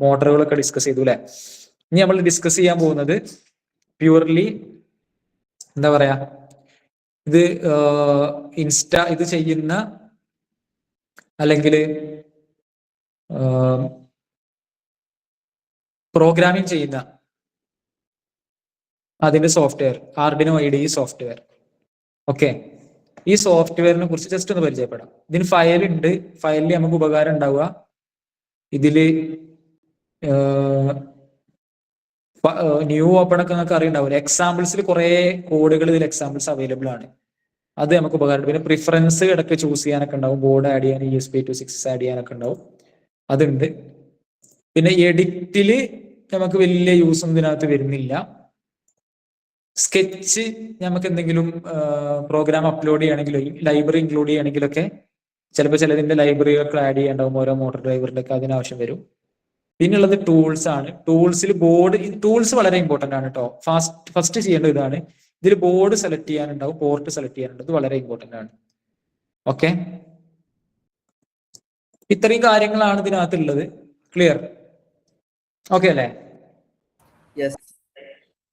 മോട്ടറുകളൊക്കെ ഡിസ്കസ് ചെയ്തു അല്ലെ? ഇനി നമ്മൾ ഡിസ്കസ് ചെയ്യാൻ പോകുന്നത് പ്യൂർലി എന്താ പറയാ, ഇത് ഇത് ചെയ്യുന്ന അല്ലെങ്കിൽ പ്രോഗ്രാമിംഗ് ചെയ്യുന്ന അതിന്റെ software, Arduino IDE software. Okay, ഈ സോഫ്റ്റ്വെയറിനെ കുറിച്ച് ജസ്റ്റ് ഒന്ന് പരിചയപ്പെടാം. ഇതിന് ഫയൽ ഉണ്ട്. ഫയലിൽ നമുക്ക് ഉപകാരം ഉണ്ടാവുക, ഇതില് ന്യൂ ഓപ്പൺ ഒക്കെ നമുക്ക് അറിയുണ്ടാവില്ല. എക്സാമ്പിൾസിൽ കുറെ കോഡുകൾ ഇതിൽ എക്സാമ്പിൾസ് അവൈലബിൾ ആണ്. അത് നമുക്ക് ഉപകാരമുണ്ട്. പിന്നെ പ്രിഫറൻസ് ഇടയ്ക്ക് ചൂസ് ചെയ്യാനൊക്കെ ഉണ്ടാവും, ബോർഡ് ആഡ് ചെയ്യാൻ, ESP8266 ആഡ് ചെയ്യാനൊക്കെ ഉണ്ടാവും, അതുണ്ട്. പിന്നെ എഡിറ്റില് നമുക്ക് വലിയ യൂസ് ഒന്നും ഇതിനകത്ത് വരുന്നില്ല. സ്കെച്ച് നമുക്ക് എന്തെങ്കിലും പ്രോഗ്രാം അപ്ലോഡ് ചെയ്യണമെങ്കിലോ ലൈബ്രറി ഇൻക്ലൂഡ് ചെയ്യണമെങ്കിലൊക്കെ ചിലപ്പോൾ ചിലതിന്റെ ലൈബ്രറികളൊക്കെ ആഡ് ചെയ്യാണ്ടാവും, ഓരോ മോട്ടോർ ഡ്രൈവറിന്റെ ഒക്കെ അതിനാവശ്യം വരും. പിന്നുള്ളത് ടൂൾസ് ആണ്. ടൂൾസിൽ ടൂൾസ് വളരെ ഇമ്പോർട്ടന്റ് ആണ് കേട്ടോ. ഫസ്റ്റ് ചെയ്യേണ്ട ഇതാണ്. ഇതിൽ ബോർഡ് സെലക്ട് ചെയ്യാനുണ്ടാവും, പോർട്ട് സെലക്ട് ചെയ്യാനുണ്ടാവും, ഇത് വളരെ ഇമ്പോർട്ടന്റ് ആണ്. ഓക്കെ, ഇത്രയും കാര്യങ്ങളാണ് ഇതിനകത്തുള്ളത്. ക്ലിയർ? ഓക്കെ അല്ലേ?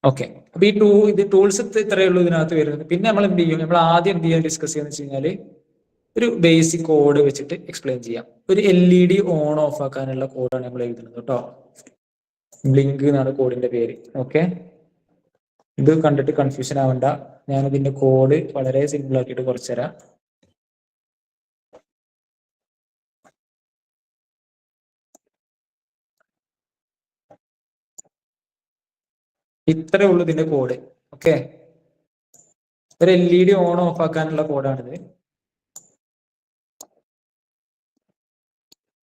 ഓക്കെ, അപ്പൊ ഇത് ടൂൾസ് ഇത്രയേ ഉള്ളൂ ഇതിനകത്ത് വരുന്നത്. പിന്നെ നമ്മൾ എന്ത് ചെയ്യും, നമ്മൾ ആദ്യം എന്ത് ചെയ്യാൻ ഡിസ്കസ് ചെയ്യാന്ന് വെച്ച് കഴിഞ്ഞാല് ഒരു ബേസിക് കോഡ് വെച്ചിട്ട് എക്സ്പ്ലെയിൻ ചെയ്യാം. ഒരു LED ഓൺ ഓഫ് ആക്കാനുള്ള കോഡാണ് നമ്മൾ എഴുതുന്നത് കേട്ടോ. ബ്ലിങ്ക് എന്നാണ് കോഡിന്റെ പേര്. ഓക്കെ, ഇത് കണ്ടിട്ട് കൺഫ്യൂഷൻ ആവണ്ട. ഞാനിതിന്റെ കോഡ് വളരെ സിമ്പിൾ ആക്കിയിട്ട് കുറച്ചുതരാം. ഇത്രേ ഉള്ളൂ ഇതിന്റെ കോഡ്. ഓക്കെ, ഒരു LED ഓൺ ഓഫ് ആക്കാനുള്ള കോഡാണിത്.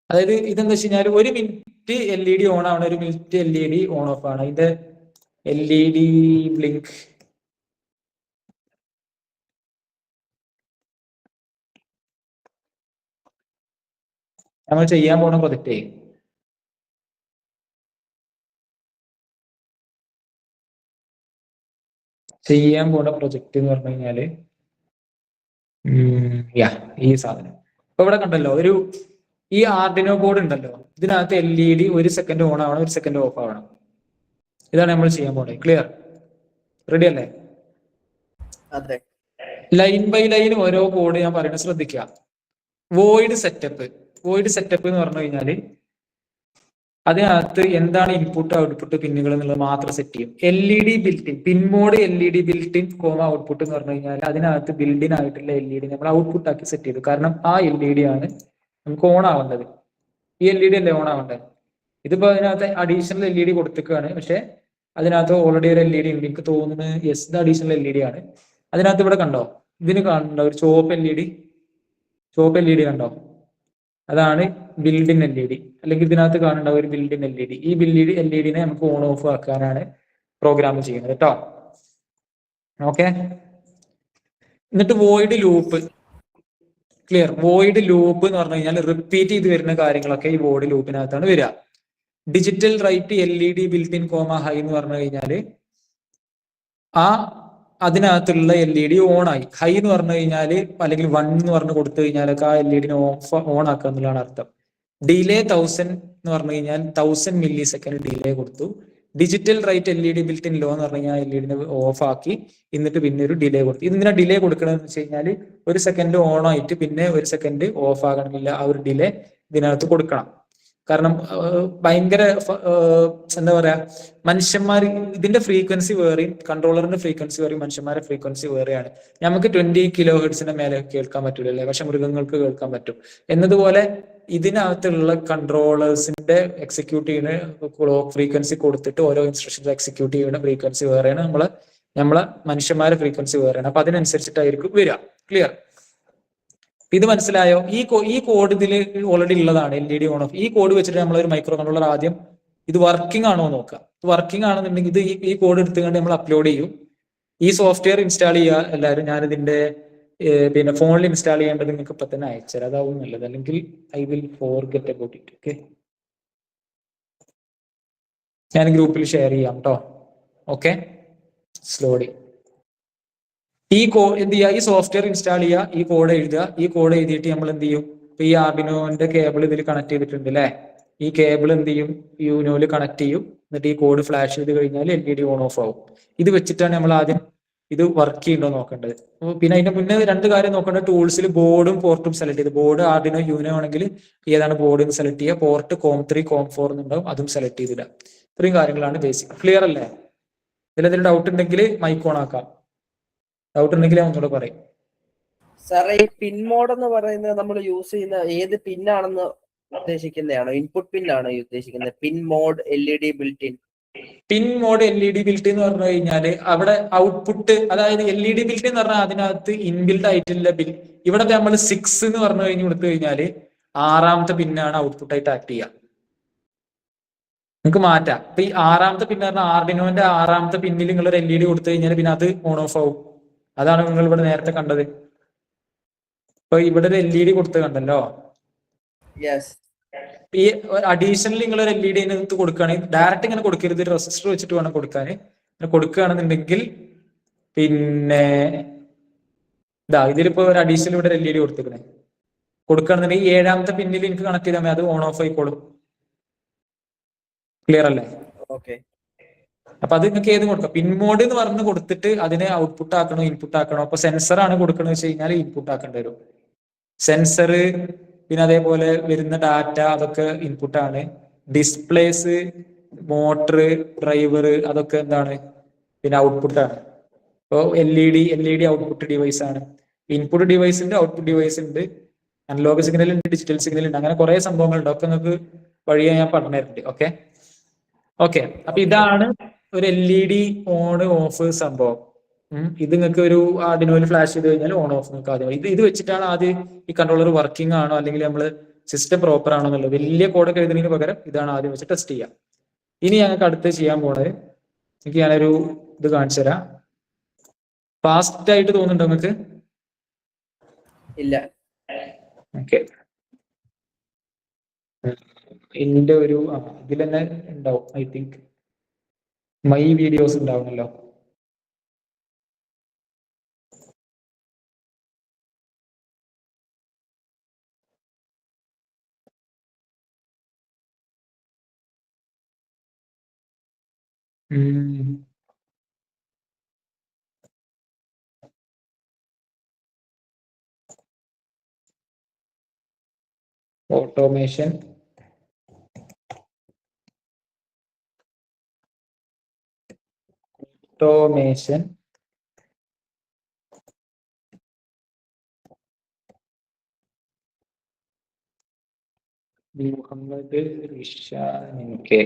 അതായത് ഇതെന്താ വെച്ച് കഴിഞ്ഞാൽ 1 മിനിറ്റ് LED ഓൺ ആണ്, 1 മിനിറ്റ് LED ഓൺ ഓഫ് ആണ്. അതിന്റെ LED ബ്ലിങ്ക് നമ്മൾ ചെയ്യാൻ പോണ പ്രൊജക്റ്റ് എന്ന് പറഞ്ഞു കഴിഞ്ഞാല് ഈ സാധനം ഇപ്പൊ ഇവിടെ കണ്ടല്ലോ, ഈ ആർഡിനോ ബോർഡ് ഉണ്ടല്ലോ, ഇതിനകത്ത് LED 1 സെക്കൻഡ് ഓൺ ആവണം, 1 സെക്കൻഡ് ഓഫ് ആവണം. ഇതാണ് നമ്മൾ ചെയ്യാൻ പോണത്. ക്ലിയർ? റെഡി അല്ലേ? അതെ. ലൈൻ ബൈ ലൈൻ ഓരോ കോഡ് ഞാൻ പറയുന്നത് ശ്രദ്ധിക്കുക. വോയിഡ് സെറ്റപ്പ് എന്ന് പറഞ്ഞു കഴിഞ്ഞാല് അതിനകത്ത് എന്താണ് ഇൻപുട്ട് ഔട്ട്പുട്ട് പിന്നുകൾ എന്നുള്ളത് മാത്രം സെറ്റ് ചെയ്യും. LED ബിൽറ്റിൻ പിൻ മോഡ് LED ബിൽറ്റിൻ ഔട്ട്പുട്ട് എന്ന് പറഞ്ഞു കഴിഞ്ഞാൽ അതിനകത്ത് ബിൽഡിൻ ആയിട്ടുള്ള LED നമ്മൾ ഔട്ട്പുട്ട് ആക്കി സെറ്റ് ചെയ്തു. കാരണം ആ LED ആണ് നമുക്ക് ഓൺ ആവേണ്ടത്. ഈ LED അല്ലേ ഓൺ ആവേണ്ടത്. ഇതിപ്പോ അതിനകത്ത് അഡീഷണൽ LED കൊടുത്തേക്കാണ്, പക്ഷെ അതിനകത്ത് ഓൾറെഡി ഒരു LED ഉണ്ട്. എനിക്ക് തോന്നുന്നത് യെസ്, ഇത് അഡീഷണൽ LED ആണ്. അതിനകത്ത് ഇവിടെ കണ്ടോ, ഇതിന് കാണുന്നുണ്ടോ ഒരു ചുവപ്പ് LED കണ്ടോ? അതാണ് ബിൽഡിൻ LED. അല്ലെങ്കിൽ ഇതിനകത്ത് കാണേണ്ട ഒരു ബിൽഡിൻ LED. ഈ LED നമുക്ക് ഓൺ ഓഫ് ആക്കാനാണ് പ്രോഗ്രാം ചെയ്യുന്നത് കേട്ടോ. ഓക്കെ, എന്നിട്ട് void loop. Clear? Void loop എന്ന് പറഞ്ഞു കഴിഞ്ഞാൽ റിപ്പീറ്റ് ചെയ്ത് വരുന്ന കാര്യങ്ങളൊക്കെ ഈ വോയിഡ് ലൂപ്പിനകത്താണ് വരിക. Digital write LED built-in high എന്ന് പറഞ്ഞു കഴിഞ്ഞാല് അതിനകത്തുള്ള LED ഓൺ ആയി. ഹൈ എന്ന് പറഞ്ഞു കഴിഞ്ഞാൽ അല്ലെങ്കിൽ 1 എന്ന് പറഞ്ഞ് കൊടുത്തു കഴിഞ്ഞാലൊക്കെ ആ LED ഓൺ ആക്കുക എന്നുള്ളതാണ് അർത്ഥം. ഡിലേ 1000 എന്ന് പറഞ്ഞു കഴിഞ്ഞാൽ 1000 മില്ലി സെക്കൻഡ് ഡിലേ കൊടുത്തു. Digital write LED built in low എന്ന് പറഞ്ഞു കഴിഞ്ഞാൽ LED ഓഫ് ആക്കി, എന്നിട്ട് പിന്നെ ഒരു ഡിലേ കൊടുത്തു. ഇതിങ്ങനെ ഡിലേ കൊടുക്കണമെന്ന് വെച്ച് കഴിഞ്ഞാൽ 1 സെക്കൻഡ് ഓൺ ആയിട്ട് പിന്നെ 1 സെക്കൻഡ് ഓഫ് ആകണമെന്നില്ല, ആ ഒരു ഡിലേ ഇതിനകത്ത് കൊടുക്കണം. കാരണം ഭയങ്കര എന്താ പറയാ, മനുഷ്യന്മാർ ഇതിന്റെ ഫ്രീക്വൻസി വേറെയും കൺട്രോളറിന്റെ ഫ്രീക്വൻസി വേറെയും മനുഷ്യന്മാരുടെ ഫ്രീക്വൻസി വേറെയാണ്. നമുക്ക് 20 kHz മേലെ കേൾക്കാൻ പറ്റൂലല്ലേ, പക്ഷെ മൃഗങ്ങൾക്ക് കേൾക്കാൻ പറ്റും. എന്നതുപോലെ ഇതിനകത്തുള്ള കൺട്രോളേഴ്സിന്റെ എക്സിക്യൂട്ട് ചെയ്യുന്ന ക്ലോക്ക് ഫ്രീക്വൻസി കൊടുത്തിട്ട് ഓരോ ഇൻസ്ട്രക്ഷൻസ് എക്സിക്യൂട്ട് ചെയ്യുന്ന ഫ്രീക്വൻസി വേറെയാണ്, നമ്മളെ മനുഷ്യന്മാരുടെ ഫ്രീക്വൻസി വേറെയാണ്. അപ്പൊ അതിനനുസരിച്ചിട്ടായിരിക്കും വരിക. ക്ലിയർ? ഇത് മനസ്സിലായോ? ഈ കോഡ് ഇതിൽ ഓൾറെഡി ഉള്ളതാണ്, LED ഓൺ ഓഫ്. ഈ കോഡ് വെച്ചിട്ട് നമ്മൾ ഒരു മൈക്രോ കൺട്രോളർ ആദ്യം ഇത് വർക്കിംഗ് ആണോ നോക്കുക. വർക്കിംഗ് ആണെന്നുണ്ടെങ്കിൽ ഈ കോഡ് എടുത്തുകൊണ്ട് നമ്മൾ അപ്ലോഡ് ചെയ്യും. ഈ സോഫ്റ്റ്വെയർ ഇൻസ്റ്റാൾ ചെയ്യുക എല്ലാവരും. ഞാനിതിന്റെ പിന്നെ ഫോണിൽ ഇൻസ്റ്റാൾ ചെയ്യേണ്ടത് നിങ്ങൾക്ക് ഇപ്പൊ തന്നെ അയച്ചുതരാം, അതാവും നല്ലത്. അല്ലെങ്കിൽ I will forget about it. Okay, ഞാൻ ഗ്രൂപ്പിൽ ഷെയർ ചെയ്യാം കേട്ടോ. ഓക്കെ, സ്ലോലി ഈ എന്ത് ചെയ്യുക, ഈ സോഫ്റ്റ്വെയർ ഇൻസ്റ്റാൾ ചെയ്യുക, ഈ കോഡ് എഴുതുക. ഈ കോഡ് എഴുതിയിട്ട് നമ്മൾ എന്ത് ചെയ്യും, ഇപ്പൊ ഈ ആർഡിനോന്റെ കേബിൾ ഇതിൽ കണക്ട് ചെയ്തിട്ടുണ്ട് അല്ലെ. ഈ കേബിൾ എന്ത് ചെയ്യും, യൂനോയിൽ കണക്ട് ചെയ്യും. എന്നിട്ട് ഈ കോഡ് ഫ്ലാഷ് ചെയ്ത് കഴിഞ്ഞാൽ LED ഓൺ ഓഫ് ആവും. ഇത് വെച്ചിട്ടാണ് നമ്മൾ ആദ്യം ഇത് വർക്ക് ചെയ്യുന്നുണ്ടോ നോക്കേണ്ടത്. പിന്നെ അതിന്റെ മുന്നേ 2 കാര്യം നോക്കേണ്ടത്. ടൂൾസിൽ ബോർഡും പോർട്ടും സെലക്ട് ചെയ്ത്, ബോർഡ് ആർഡിനോ യൂനോ ആണെങ്കിൽ ഏതാണ് ബോർഡ് എന്ന് സെലക്ട് ചെയ്യുക. പോർട്ട് COM3 COM4 എന്നുണ്ടാവും, അതും സെലക്ട് ചെയ്തില്ല. ഇത്രയും കാര്യങ്ങളാണ് ബേസിക്. ക്ലിയർ അല്ലേ? ഇതിലെന്തെങ്കിലും ഡൗട്ട് ഉണ്ടെങ്കിൽ മൈക്ക് ഓൺ ആക്കാം. ഡൗട്ട് ഉണ്ടെങ്കിൽ ഞാൻ ഒന്നുകൂടെ പറയും. സാറേ, ഈ പിൻ മോഡ് എന്ന് പറയുന്നത് നമ്മൾ യൂസ് ചെയ്യുന്ന ഏത് പിന്നാണെന്ന് ഉദ്ദേശിക്കുന്നതാണോ? ഇൻപുട്ട് പിൻ ആണോ ഉദ്ദേശിക്കുന്നത്? പിൻ മോഡ് LED ബിൽറ്റിൻ. പിൻ മോഡ് LED ബിൽറ്റ് എന്ന് പറഞ്ഞു കഴിഞ്ഞാല് അവിടെ ഔട്ട്പുട്ട്, അതായത് LED ബിൽറ്റ് എന്ന് പറഞ്ഞാൽ അതിനകത്ത് ഇൻബിൽഡ് ആയിട്ടുള്ള ഇവിടെ നമ്മൾ 6 എന്ന് പറഞ്ഞു കൊടുത്തു കഴിഞ്ഞാല് 6ാമത്തെ പിന്നാണ് ഔട്ട്പുട്ട് ആയിട്ട് ആക്ട് ചെയ്യുക. നിങ്ങൾക്ക് മാറ്റാം. ഇപ്പൊ ഈ 6ാമത്തെ പിൻ പറഞ്ഞാൽ ആർഡിനോന്റെ 6ാമത്തെ പിന്നിൽ നിങ്ങൾ ഒരു LED കൊടുത്തു കഴിഞ്ഞാൽ പിന്നെ അത് ഓൺ ഓഫ് ആവും. അതാണ് നിങ്ങൾ ഇവിടെ നേരത്തെ കണ്ടത്. ഇപ്പൊ ഇവിടെ ഒരു LED കൊടുത്ത് കണ്ടല്ലോ. ഈ അഡീഷണൽ നിങ്ങൾ ഒരു LED അതിനകത്ത് കൊടുക്കുകയാണെങ്കിൽ ഡയറക്റ്റ് ഇങ്ങനെ കൊടുക്കരുത്, റെസിസ്റ്റർ വെച്ചിട്ട് വേണം കൊടുക്കാൻ. കൊടുക്കുകയാണെന്നുണ്ടെങ്കിൽ പിന്നെ ഇതിലിപ്പോ ഒരു അഡീഷണൽ ഇവിടെ ഒരു LED കൊടുക്കുകയാണെന്നുണ്ടെങ്കിൽ 7ാമത്തെ പിന്നിൽ എനിക്ക് കണക്ട് ചെയ്താൽ അത് ഓൺ ഓഫ് ആയിക്കോളും. ക്ലിയർ അല്ലേ? ഓക്കെ. അപ്പൊ അത് നിങ്ങൾക്ക് ഏത് കൊടുക്കാം. പിൻ മോഡ് എന്ന് പറഞ്ഞ് കൊടുത്തിട്ട് അതിനെ ഔട്ട്പുട്ട് ആക്കണോ ഇൻപുട്ട് ആക്കണോ. അപ്പൊ സെൻസർ ആണ് കൊടുക്കണമെന്ന് വെച്ച് കഴിഞ്ഞാൽ ഇൻപുട്ട് ആക്കേണ്ടി വരും. സെൻസർ, പിന്നെ അതേപോലെ വരുന്ന ഡാറ്റ, അതൊക്കെ ഇൻപുട്ട് ആണ്. ഡിസ്പ്ലേസ്, മോട്ടർ, ഡ്രൈവർ, അതൊക്കെ എന്താണ്, പിന്നെ ഔട്ട്പുട്ട് ആണ്. ഇപ്പോൾ LED ഔട്ട്പുട്ട് ഡിവൈസ് ആണ്. ഇൻപുട്ട് ഡിവൈസ് ഉണ്ട്, ഔട്ട്പുട്ട് ഡിവൈസ് ഉണ്ട്, അനലോഗ് സിഗ്നൽ ഉണ്ട്, ഡിജിറ്റൽ സിഗ്നൽ ഉണ്ട്. അങ്ങനെ കുറെ സംഭവങ്ങളുണ്ട്. ഒക്കെ നിങ്ങൾക്ക് വഴിയെ ഞാൻ പറഞ്ഞിട്ടുണ്ട്. ഓക്കെ. അപ്പൊ ഇതാണ് ഒരു LED ഓൺ ഓഫ് സംഭവം. ഇത് നിങ്ങൾക്ക് ഒരു ആർഡിനോയിൽ ഫ്ലാഷ് ചെയ്ത് കഴിഞ്ഞാൽ ഓൺ ഓഫ് നിങ്ങൾക്ക് ആദ്യം ഇത് വെച്ചിട്ടാണ് ആദ്യം ഈ കൺട്രോളർ വർക്കിംഗ് ആണോ അല്ലെങ്കിൽ നമ്മൾ സിസ്റ്റം പ്രോപ്പർ ആണോ എന്നുള്ളത്. വലിയ കോഡൊക്കെ എഴുതുന്നതിന് പകരം ഇതാണ് ആദ്യം വെച്ച് ടെസ്റ്റ് ചെയ്യാം. ഇനി ഞങ്ങൾക്ക് അടുത്ത് ചെയ്യാൻ പോണത്, എനിക്ക് ഞാനൊരു ഇത് കാണിച്ചു തരാം. ഫാസ്റ്റ് ആയിട്ട് തോന്നുന്നുണ്ടോ നിങ്ങൾക്ക്? ഇല്ല. ഓക്കെ, ഇതിന്റെ ഒരു ഇതിൽ തന്നെ ഉണ്ടാവും, ഐ തിങ്ക് മൈ വീഡിയോസ് ഉണ്ടാവുമല്ലോ. ഓട്ടോമേഷൻ, മുഹമ്മദ് റിഷാൻ. ഓക്കെ,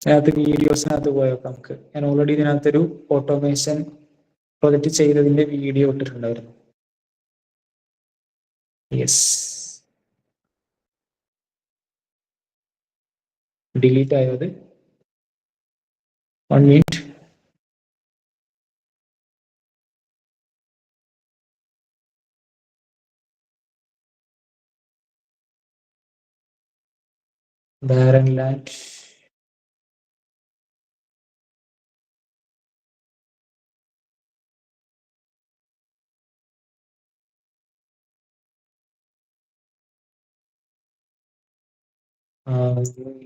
അതിനകത്ത് വീഡിയോസിനകത്ത് പോയപ്പോ ഞാൻ ഓൾറെഡി ഇതിനകത്തൊരു ഓട്ടോമേഷൻ പ്രൊജക്ട് ചെയ്തതിന്റെ വീഡിയോ ഇട്ടിട്ടുണ്ടായിരുന്നു. യെസ്, ഡിലീറ്റ് ആയത്. 1 minute. Barren land.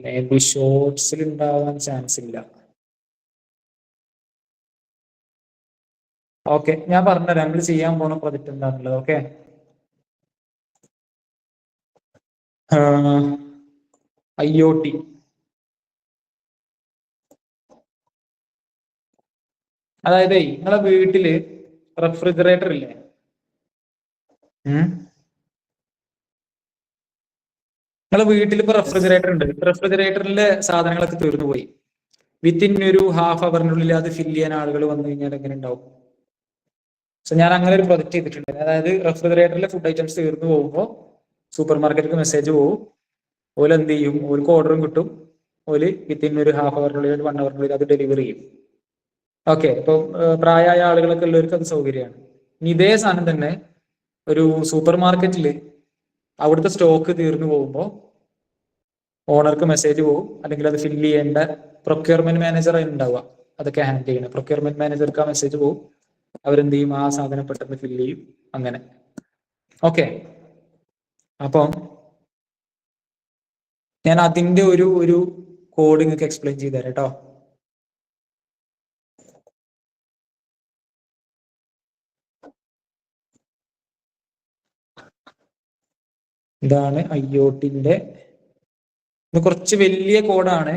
Maybe ഷോർട്സിൽ ഉണ്ടാവാൻ ചാൻസ് ഇല്ല. ഓക്കെ, ഞാൻ പറഞ്ഞുതരാം നമ്മൾ ചെയ്യാൻ പോണ പ്രൊജക്ട് എന്താണുള്ളത്. Okay, IoT. അതായത് നിങ്ങളെ വീട്ടില് റെഫ്രിജറേറ്റർ ഇല്ലേ? നിങ്ങളെ വീട്ടിൽ ഇപ്പൊ റെഫ്രിജറേറ്റർ ഉണ്ട്. റെഫ്രിജറേറ്ററിലെ സാധനങ്ങളൊക്കെ തീർന്നു പോയി. വിത്തിൻ ഒരു ഹാഫ് അവറിനുള്ളിൽ അത് ഫില്ല് ചെയ്യാൻ ആളുകൾ വന്നു കഴിഞ്ഞാൽ എങ്ങനെ ഉണ്ടാവും? സോ ഞാൻ അങ്ങനെ ഒരു പ്രൊജക്ട് ചെയ്തിട്ടുണ്ട്. അതായത് റെഫ്രിജറേറ്ററിലെ ഫുഡ് ഐറ്റംസ് തീർന്നു പോകുമ്പോൾ സൂപ്പർ മാർക്കറ്റിലേക്ക് മെസ്സേജ് പോകും. ഓല് എന്ത് ചെയ്യും? ഓർക്ക് ഓർഡറും കിട്ടും. ഓല് വിത്തിൻ ഒരു ഹാഫ് അവറിനുള്ളിൽ 1 അവറിനുള്ളിൽ അത് ഡെലിവറി ചെയ്യും. ഓക്കെ, ഇപ്പൊ പ്രായമായ ആളുകളൊക്കെ ഉള്ളവർക്ക് അത് സൗകര്യമാണ്. ഇനി ഇതേ സാധനം തന്നെ ഒരു സൂപ്പർ മാർക്കറ്റിൽ അവിടുത്തെ സ്റ്റോക്ക് തീർന്നു പോകുമ്പോൾ ഓണർക്ക് മെസ്സേജ് പോകും, അല്ലെങ്കിൽ അത് ഫില്ല് ചെയ്യേണ്ട പ്രൊക്യൂർമെന്റ് മാനേജർ ഉണ്ടാവുക, അതൊക്കെ ഹാൻഡിൽ ചെയ്യണം. പ്രൊക്യൂർമെന്റ് മാനേജർക്ക് ആ മെസ്സേജ് പോകും, അവരെന്ത് ചെയ്യും? ആ സാധനം പെട്ടെന്ന് ഫില്ല് ചെയ്യും. അങ്ങനെ. ഓക്കെ, അപ്പം ഞാൻ അതിന്റെ ഒരു കോഡ് നിങ്ങൾക്ക് എക്സ്പ്ലെയിൻ ചെയ്തു തരാം കേട്ടോ. ഇതാണ് IoTന്റെ. ഇത് കുറച്ച് വലിയ കോഡാണ്.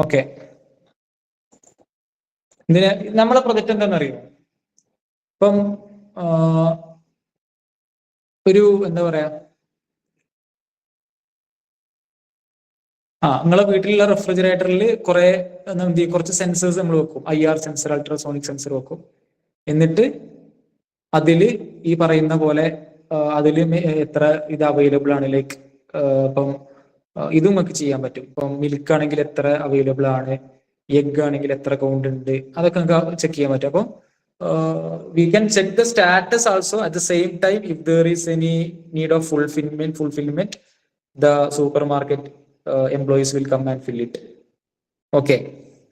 ഓക്കെ, ഇതിന് നമ്മളെ പ്രൊജക്ട് എന്താണെന്ന് അറിയോ? ഇപ്പം ഒരു എന്താ പറയാ, നിങ്ങളെ വീട്ടിലുള്ള റെഫ്രിജറേറ്ററിൽ കുറച്ച് സെൻസേഴ്സ് നമ്മൾ വെക്കും. IR സെൻസർ, അൾട്രാസോണിക് സെൻസർ വെക്കും. എന്നിട്ട് അതില് ഈ പറയുന്ന പോലെ അതില് എത്ര ഇത് അവൈലബിൾ ആണ്, ലൈക്ക് ഇപ്പം ഇതും നമുക്ക് ചെയ്യാൻ പറ്റും. ഇപ്പം മിൽക്ക് ആണെങ്കിൽ എത്ര അവൈലബിൾ ആണ്, എഗ് ആണെങ്കിൽ എത്ര കൗണ്ട് ഉണ്ട്, അതൊക്കെ നമുക്ക് ചെക്ക് ചെയ്യാൻ പറ്റും. അപ്പം we can check the status also at the same time. If there is any need of fulfillment, the supermarket employees will come and fill it. Okay,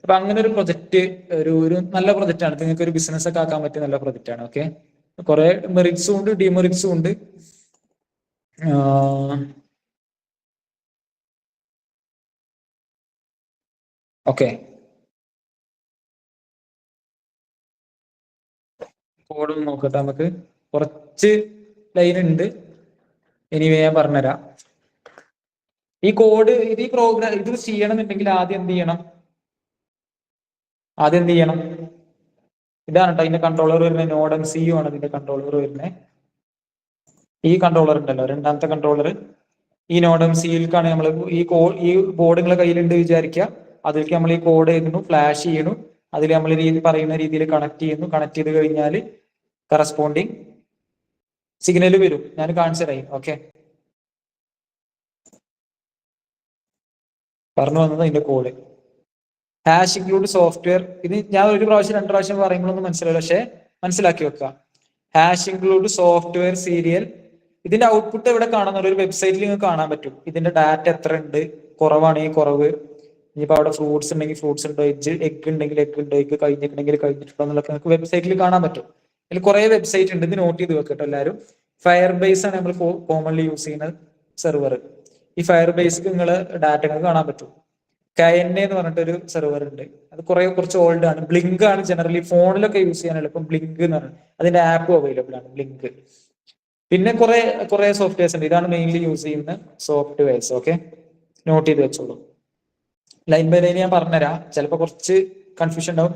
അപ്പൊ അങ്ങനെ ഒരു പ്രൊജക്ട് ഒരു നല്ല പ്രൊജക്റ്റ് ആണ്. നിങ്ങൾക്ക് ഒരു ബിസിനസ് ഒക്കെ ആക്കാൻ പറ്റിയ നല്ല പ്രൊജക്റ്റ് ആണ്. ഓക്കെ, കുറെ മെറിറ്റ്സും ഉണ്ട്, ഡിമെറിറ്റ്സും ഉണ്ട്. ഓക്കെ, കോഡ് നോക്കട്ടെ, നമുക്ക് കുറച്ച് ലൈൻ ഉണ്ട്. എനിവേ ഞാൻ പറഞ്ഞുതരാം. ഈ കോഡ് ഈ പ്രോഗ്രാം ഇത് ചെയ്യണമെന്നുണ്ടെങ്കിൽ ആദ്യം എന്ത് ചെയ്യണം? ഇതാണ് കേട്ടോ അതിന്റെ കൺട്രോളർ വരുന്നത്. നോഡ് MCU ആണ് ഇതിന്റെ കൺട്രോളർ വരുന്നത്. ഈ കൺട്രോളർ ഉണ്ടല്ലോ, രണ്ടാമത്തെ കൺട്രോളർ, ഈ നോഡ് MCUക്കാണ് നമ്മൾ ഈ ബോർഡ് നിങ്ങളെ കയ്യിലുണ്ട് വിചാരിക്കുക. അതിലേക്ക് നമ്മൾ ഈ കോഡ് എഴുതുന്നു, ഫ്ലാഷ് ചെയ്യണു, അതിൽ നമ്മൾ പറയുന്ന രീതിയിൽ കണക്ട് ചെയ്യുന്നു. കണക്ട് ചെയ്ത് കഴിഞ്ഞാൽ കറസ്പോണ്ടിങ് സിഗ്നൽ വരും. ഞാൻ കാണിച്ചു തരാം. ഓക്കെ, പറഞ്ഞു വന്നത് അതിന്റെ കോഡ്. Hash include software. ഇത് ഞാൻ ഒരു പ്രാവശ്യം 2 പ്രാവശ്യം പറയുമ്പോഴൊന്നും മനസ്സിലാവില്ല, പക്ഷെ മനസ്സിലാക്കി വെക്കുക. Hash include software serial. ഇതിന്റെ ഔട്ട്പുട്ട് എവിടെ കാണുന്ന ഒരു വെബ്സൈറ്റിൽ നിങ്ങൾക്ക് കാണാൻ പറ്റും. ഇതിന്റെ ഡാറ്റ എത്ര ഉണ്ട്, കുറവാണെങ്കിൽ കുറവ്, ഇനിയിപ്പോ അവിടെ ഫ്രൂട്ട്സ് ഉണ്ടെങ്കിൽ ഫ്രൂട്ട്സ് ഉണ്ടോ, എഗ് ഉണ്ടെങ്കിൽ എഗ് ഉണ്ടോ, എഗ് കഴിഞ്ഞിട്ടുണ്ടെങ്കിൽ കഴിഞ്ഞിട്ടുണ്ടോ എന്നുള്ളതൊക്കെ നിങ്ങൾക്ക് വെബ്സൈറ്റിൽ കാണാൻ പറ്റും. അതിൽ കുറെ വെബ്സൈറ്റ് ഉണ്ട്, ഇത് നോട്ട് ചെയ്ത് വെക്കട്ടോ എല്ലാവരും. ഫയർ ബേസ് ആണ് നമ്മൾ കോമൺലി യൂസ് ചെയ്യുന്ന സെർവർ. ഈ ഫയർ ബേസിൽ നിങ്ങൾ ഡാറ്റ കാണാൻ പറ്റും. KNA എന്ന് പറഞ്ഞിട്ടൊരു സെർവർ ഉണ്ട്, അത് കുറച്ച് ഓൾഡ് ആണ്. ബ്ലിങ്ക് ആണ് ജനറലി ഫോണിലൊക്കെ യൂസ് ചെയ്യാൻ എളുപ്പം. ബ്ലിങ്ക് എന്ന് പറഞ്ഞാൽ അതിന്റെ ആപ്പ് അവൈലബിൾ ആണ്, ബ്ലിങ്ക്. പിന്നെ കുറെ സോഫ്റ്റ്വെയർസ് ഉണ്ട്. ഇതാണ് മെയിൻലി യൂസ് ചെയ്യുന്ന സോഫ്റ്റ്വെയർസ്. ഓക്കെ, നോട്ട് ചെയ്ത് വെച്ചോളൂ. ലൈൻ ബൈ ലൈൻ ഞാൻ പറഞ്ഞുതരാം, ചിലപ്പോൾ കുറച്ച് കൺഫ്യൂഷൻ ഉണ്ടാവും.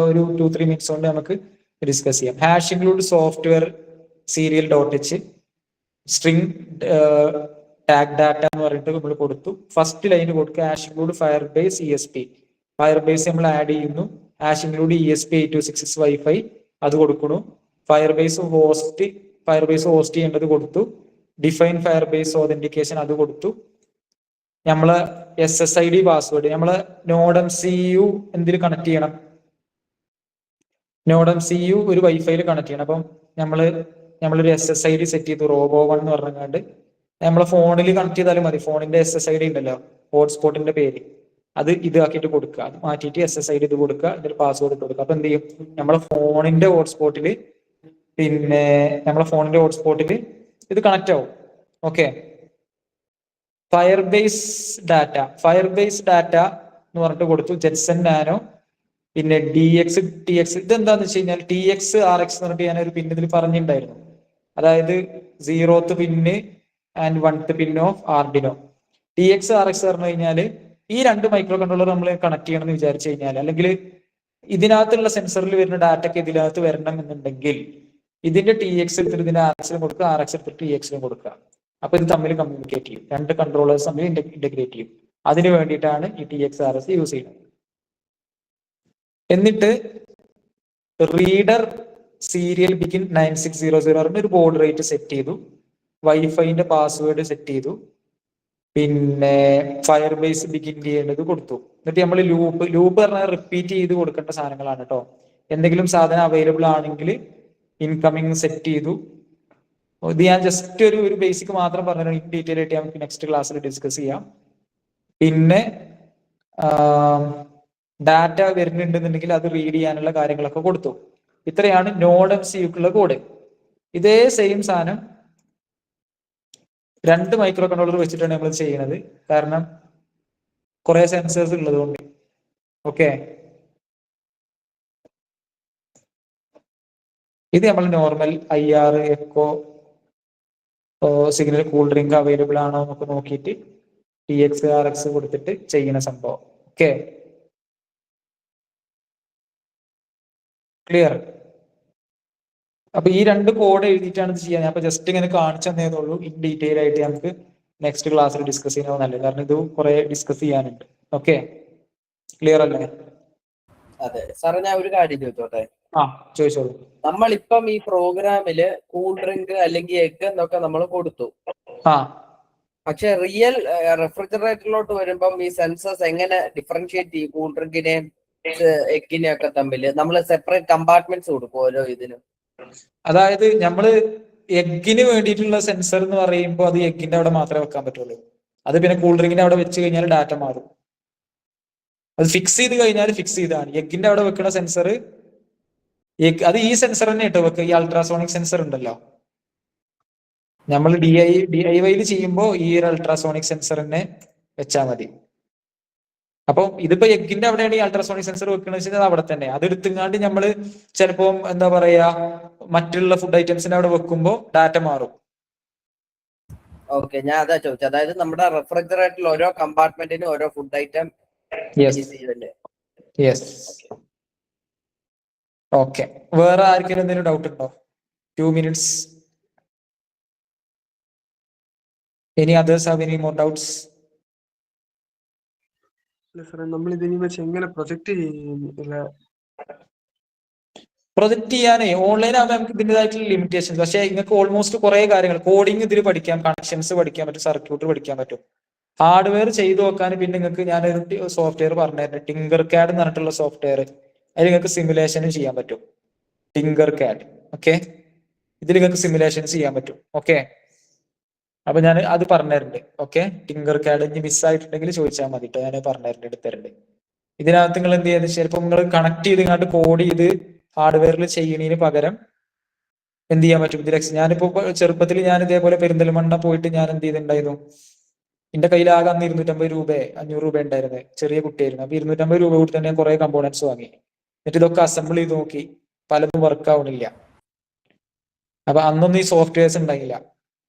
ഒരു 2-3 മിനിറ്റ്സ് കൊണ്ട് നമുക്ക് ഡിസ്കസ് ചെയ്യാം. Hash include software serial .h string tag data എന്ന് പറഞ്ഞിട്ട് നമ്മൾ കൊടുത്തു. ഫസ്റ്റ് ലൈന് കൊടുക്കുക hash include fire base ESP. Fire base നമ്മൾ ആഡ് ചെയ്യുന്നു. ഹാഷ് ഇൻക്ലൂഡ് ESP 8266 വൈഫൈ അത് കൊടുക്കുന്നു. ഫയർ ബേസ് ഹോസ്റ്റ് ചെയ്യേണ്ടത് കൊടുത്തു. ഡിഫൈൻ ഫയർ ബേസ് ഓതന്റിക്കേഷൻ അത് കൊടുത്തു. നമ്മള് SSID പാസ്വേഡ്, നമ്മള് നോഡ് MCU എന്തിൽ കണക്ട് ചെയ്യണം? നോഡ് MCU ഒരു വൈഫൈയിൽ കണക്ട് ചെയ്യണം. അപ്പം നമ്മളൊരു SSID സെറ്റ് ചെയ്തു, റോബോ1 എന്ന് പറഞ്ഞാണ്ട്. നമ്മളെ ഫോണിൽ കണക്ട് ചെയ്താലും മതി. ഫോണിന്റെ SSID ഉണ്ടല്ലോ, ഹോട്ട്സ്പോട്ടിന്റെ പേര്, അത് ഇതാക്കിയിട്ട് കൊടുക്കുക. അത് മാറ്റിയിട്ട് SSID ഇത് കൊടുക്കുക, ഇതിൽ പാസ്വേഡ് ഇട്ട് കൊടുക്കുക. അപ്പൊ എന്ത് ചെയ്യും? നമ്മളെ ഫോണിന്റെ ഹോട്ട്സ്പോട്ടിൽ ഇത് കണക്ട് ആവും. ഓക്കെ, ഫയർ ബേസ് ഡാറ്റ എന്ന് പറഞ്ഞിട്ട് കൊടുത്തു. ജെറ്റ്സൺ നാനോ, പിന്നെ DX TX. ഇതെന്താന്ന് വെച്ച് കഴിഞ്ഞാൽ TX RX എന്ന് പറഞ്ഞിട്ട് ഞാൻ ഒരു പിൻ ഇതിൽ പറഞ്ഞിട്ടുണ്ടായിരുന്നു. അതായത് 0th pin and 1th pin of Arduino. TX RX പറഞ്ഞു കഴിഞ്ഞാല് ഈ 2 മൈക്രോ കൺട്രോളർ നമ്മൾ കണക്ട് ചെയ്യണം എന്ന് വിചാരിച്ചു കഴിഞ്ഞാൽ, അല്ലെങ്കിൽ ഇതിനകത്തുള്ള സെൻസറിൽ വരുന്ന ഡാറ്റയ്ക്ക് ഇതിനകത്ത് വരണം എന്നുണ്ടെങ്കിൽ ഇതിന്റെ TX എടുത്തിട്ട് ഇതിന്റെ RX കൊടുക്കുക, RX എടുത്തിട്ട് TX കൊടുക്കുക. അപ്പൊ ഇത് തമ്മിൽ കമ്മ്യൂണിക്കേറ്റ് ചെയ്യും, 2 കൺട്രോളേഴ്സ് തമ്മിൽ ഇന്റഗ്രേറ്റ് ചെയ്യും. അതിന് വേണ്ടിയിട്ടാണ് ഈ TX RX യൂസ് ചെയ്യുന്നത്. എന്നിട്ട് റീഡർ സീരിയൽ ബിഗിൻ 9600 ഒരു ബോർഡ് റേറ്റ് സെറ്റ് ചെയ്തു. വൈഫൈന്റെ പാസ്വേഡ് സെറ്റ് ചെയ്തു. പിന്നെ ഫയർ ബേസ് ബിഗിൻ ചെയ്യേണ്ടത് കൊടുത്തു. എന്നിട്ട് നമ്മൾ ലൂപ്പ് പറഞ്ഞാൽ റിപ്പീറ്റ് ചെയ്ത് കൊടുക്കേണ്ട സാധനങ്ങളാണ് കേട്ടോ. എന്തെങ്കിലും സാധനം അവൈലബിൾ ആണെങ്കിൽ ഇൻകമിങ് സെറ്റ് ചെയ്തു. ഇത് ഞാൻ ജസ്റ്റ് ഒരു ബേസിക് മാത്രം പറഞ്ഞു, ഇൻ ഡീറ്റെയിൽ ആയിട്ട് നമുക്ക് നെക്സ്റ്റ് ക്ലാസ്സിൽ ഡിസ്കസ് ചെയ്യാം. പിന്നെ ഡാറ്റ വരുന്നുണ്ടെന്നുണ്ടെങ്കിൽ അത് റീഡ് ചെയ്യാനുള്ള കാര്യങ്ങളൊക്കെ കൊടുത്തു. ഇത്രയാണ് നോഡ് MCUക്കുള്ള കോഡ്. ഇതേ സെയിം സാധനം 2 മൈക്രോ കൺട്രോളർ വെച്ചിട്ടാണ് നമ്മൾ ചെയ്യുന്നത്, കാരണം കുറെ സെൻസേഴ്സ് ഉള്ളത് കൊണ്ട്. ഓക്കെ, ഇത് നമ്മൾ normal IR echo signal cool drink available ആണോ എന്നൊക്കെ നോക്കിയിട്ട് TX RX കൊടുത്തിട്ട് ചെയ്യുന്ന സംഭവം. Okay, clear? അപ്പൊ ഈ 2 കോഡ് എഴുതിയിട്ടാണ് ഇത് ചെയ്യാൻ. അപ്പൊ ജസ്റ്റ് ഇങ്ങനെ കാണിച്ചു തന്നേന്നുള്ളൂ. ഇൻ ഡീറ്റെയിൽ ആയിട്ട് നമുക്ക് നെക്സ്റ്റ് ക്ലാസ്സിൽ ഡിസ്കസ് ചെയ്യുന്നത് നല്ലത്, കാരണം ഇത് കുറെ ഡിസ്കസ് ചെയ്യാനുണ്ട്. ഓക്കെ, ക്ലിയർ അല്ലേ? അതെ സാറേ, ഞാൻ ഒരു കാര്യം ചോദിച്ചോട്ടെ? ചോദിച്ചോളൂ. നമ്മളിപ്പം ഈ പ്രോഗ്രാമില് കൂൾ ഡ്രിങ്ക് അല്ലെങ്കിൽ എഗ് എന്നൊക്കെ നമ്മൾ കൊടുത്തു. പക്ഷെ റിയൽ റെഫ്രിജറേറ്ററിലോട്ട് വരുമ്പം ഈ സെൻസേഴ്സ് എങ്ങനെ ഡിഫറൻഷിയേറ്റ് ചെയ്യും കൂൾ ഡ്രിങ്കിനെയും എഗിനെയും ഒക്കെ തമ്മിൽ? നമ്മൾ സെപ്പറേറ്റ് കമ്പാർട്ട്മെന്റ്സ് കൊടുക്കും ഓരോ ഇതിനും? അതായത് നമ്മള് എഗിന് വേണ്ടിയിട്ടുള്ള സെൻസർ എന്ന് പറയുമ്പോൾ അത് എഗിന്റെ അവിടെ മാത്രമേ വെക്കാൻ പറ്റുള്ളൂ. അത് പിന്നെ കൂൾ ഡ്രിങ്കിന്റെ അവിടെ വെച്ച് കഴിഞ്ഞാൽ ഡാറ്റ മാറും. അത് ഫിക്സ് ചെയ്ത് കഴിഞ്ഞാൽ ഫിക്സ് ചെയ്താണ്. എഗിന്റെ അവിടെ വെക്കുന്ന സെൻസർ അത് ഈ സെൻസർ തന്നെ ഇട്ടോ വെക്കുക. ഈ അൾട്രാസോണിക് സെൻസർ ഉണ്ടല്ലോ, നമ്മൾ DIY ചെയ്യുമ്പോൾ ഈ ഒരു അൾട്രാസോണിക് സെൻസർ തന്നെ വെച്ചാൽ മതി. അപ്പൊ ഇതിപ്പോ എഗ്ഗിന്റെ അവിടെയാണ് ഈ അൾട്രാസോണിക് സെൻസർ വെക്കുന്നത് വെച്ചാൽ അവിടെ തന്നെ അത് എടുത്തുങ്ങാണ്ട് നമ്മള് ചിലപ്പോ എന്താ പറയാ മറ്റുള്ള ഫുഡ് ഐറ്റംസിന്റെ അവിടെ വെക്കുമ്പോൾ ഡാറ്റ മാറും. ഓക്കെ, ഞാൻ അതാ ചോദിച്ചത്. അതായത് നമ്മുടെ റെഫ്രിജറേറ്ററിൽ ഓരോ കമ്പാർട്ട്മെന്റിനും ഓരോ ഫുഡ് ഐറ്റം ചെയ്തല്ലേ? യെസ്. ഓക്കെ, വേറെ ആർക്കെങ്കിലും എന്തെങ്കിലും ഡൗട്ട് ഉണ്ടോ? 2 minutes. Any others have any more doubts? സാറേ നമ്മൾ ഇതിനെ വെച്ച് എങ്ങനെ പ്രൊജക്ട് ചെയ്യില്ല? പ്രൊജക്ട് ചെയ്യാനേ ഓൺലൈൻ ആകുമ്പോൾ നമുക്ക് ഇതിൻ്റെതായിട്ടുള്ള ലിമിറ്റേഷൻസ്. പക്ഷേ നിങ്ങൾക്ക് ഓൾമോസ്റ്റ് കുറെ കാര്യങ്ങൾ കോഡിങ് ഇതിൽ പഠിക്കാം, കണക്ഷൻസ് പഠിക്കാൻ പറ്റും, സർക്യൂട്ട് പഠിക്കാൻ പറ്റും. ഹാർഡ്വെയർ ചെയ്തു നോക്കാൻ പിന്നെ നിങ്ങൾക്ക് ഞാനൊരു സോഫ്റ്റ്വെയർ പറഞ്ഞുതരാം, ടിങ്കർ കാഡ് എന്ന് പറഞ്ഞിട്ടുള്ള സോഫ്റ്റ്വെയർ. അതിൽ നിങ്ങൾക്ക് സിമുലേഷനും ചെയ്യാൻ പറ്റും. Tinker card. ഓക്കെ, ഇതിൽ നിങ്ങൾക്ക് സിമുലേഷൻസ് ചെയ്യാൻ പറ്റും. ഓക്കെ, അപ്പൊ ഞാൻ അത് പറഞ്ഞുതരുന്നുണ്ട്. ഓക്കെ, ടിങ്കർ കാഡ് ഇനി മിസ്സായിട്ടുണ്ടെങ്കിൽ ചോദിച്ചാൽ മതി കേട്ടോ, ഞാൻ പറഞ്ഞുതരുന്നുണ്ട്, എടുത്തരുന്നുണ്ട്. ഇതിനകത്ത് നിങ്ങൾ എന്ത് ചെയ്യുന്നത്, ചിലപ്പോൾ നിങ്ങൾ കണക്ട് ചെയ്ത് ഇങ്ങോട്ട് കോഡ് ചെയ്ത് ഹാർഡ്വെയറിൽ ചെയ്യുന്നതിന് പകരം എന്ത് ചെയ്യാൻ പറ്റും ഇതിൽ. ഞാനിപ്പോ ചെറുപ്പത്തിൽ ഞാൻ ഇതേപോലെ പെരിന്തൽമണ്ണ പോയിട്ട് ഞാൻ എന്ത് ചെയ്തിട്ടുണ്ടായിരുന്നു, എന്റെ കയ്യിലാകെ അന്ന് 250 രൂപ 500 രൂപ ഉണ്ടായിരുന്നത്, ചെറിയ കുട്ടിയായിരുന്നു. അപ്പൊ 250 രൂപ കൂടി തന്നെ കുറെ കമ്പോണൻസ് വാങ്ങി. എന്നിട്ട് ഇതൊക്കെ അസംബിൾ ചെയ്ത് നോക്കി, പലതും വർക്ക് ആവണില്ല. അപ്പൊ അന്നൊന്നും ഈ സോഫ്റ്റ്വെയർസ് ഉണ്ടായില്ല.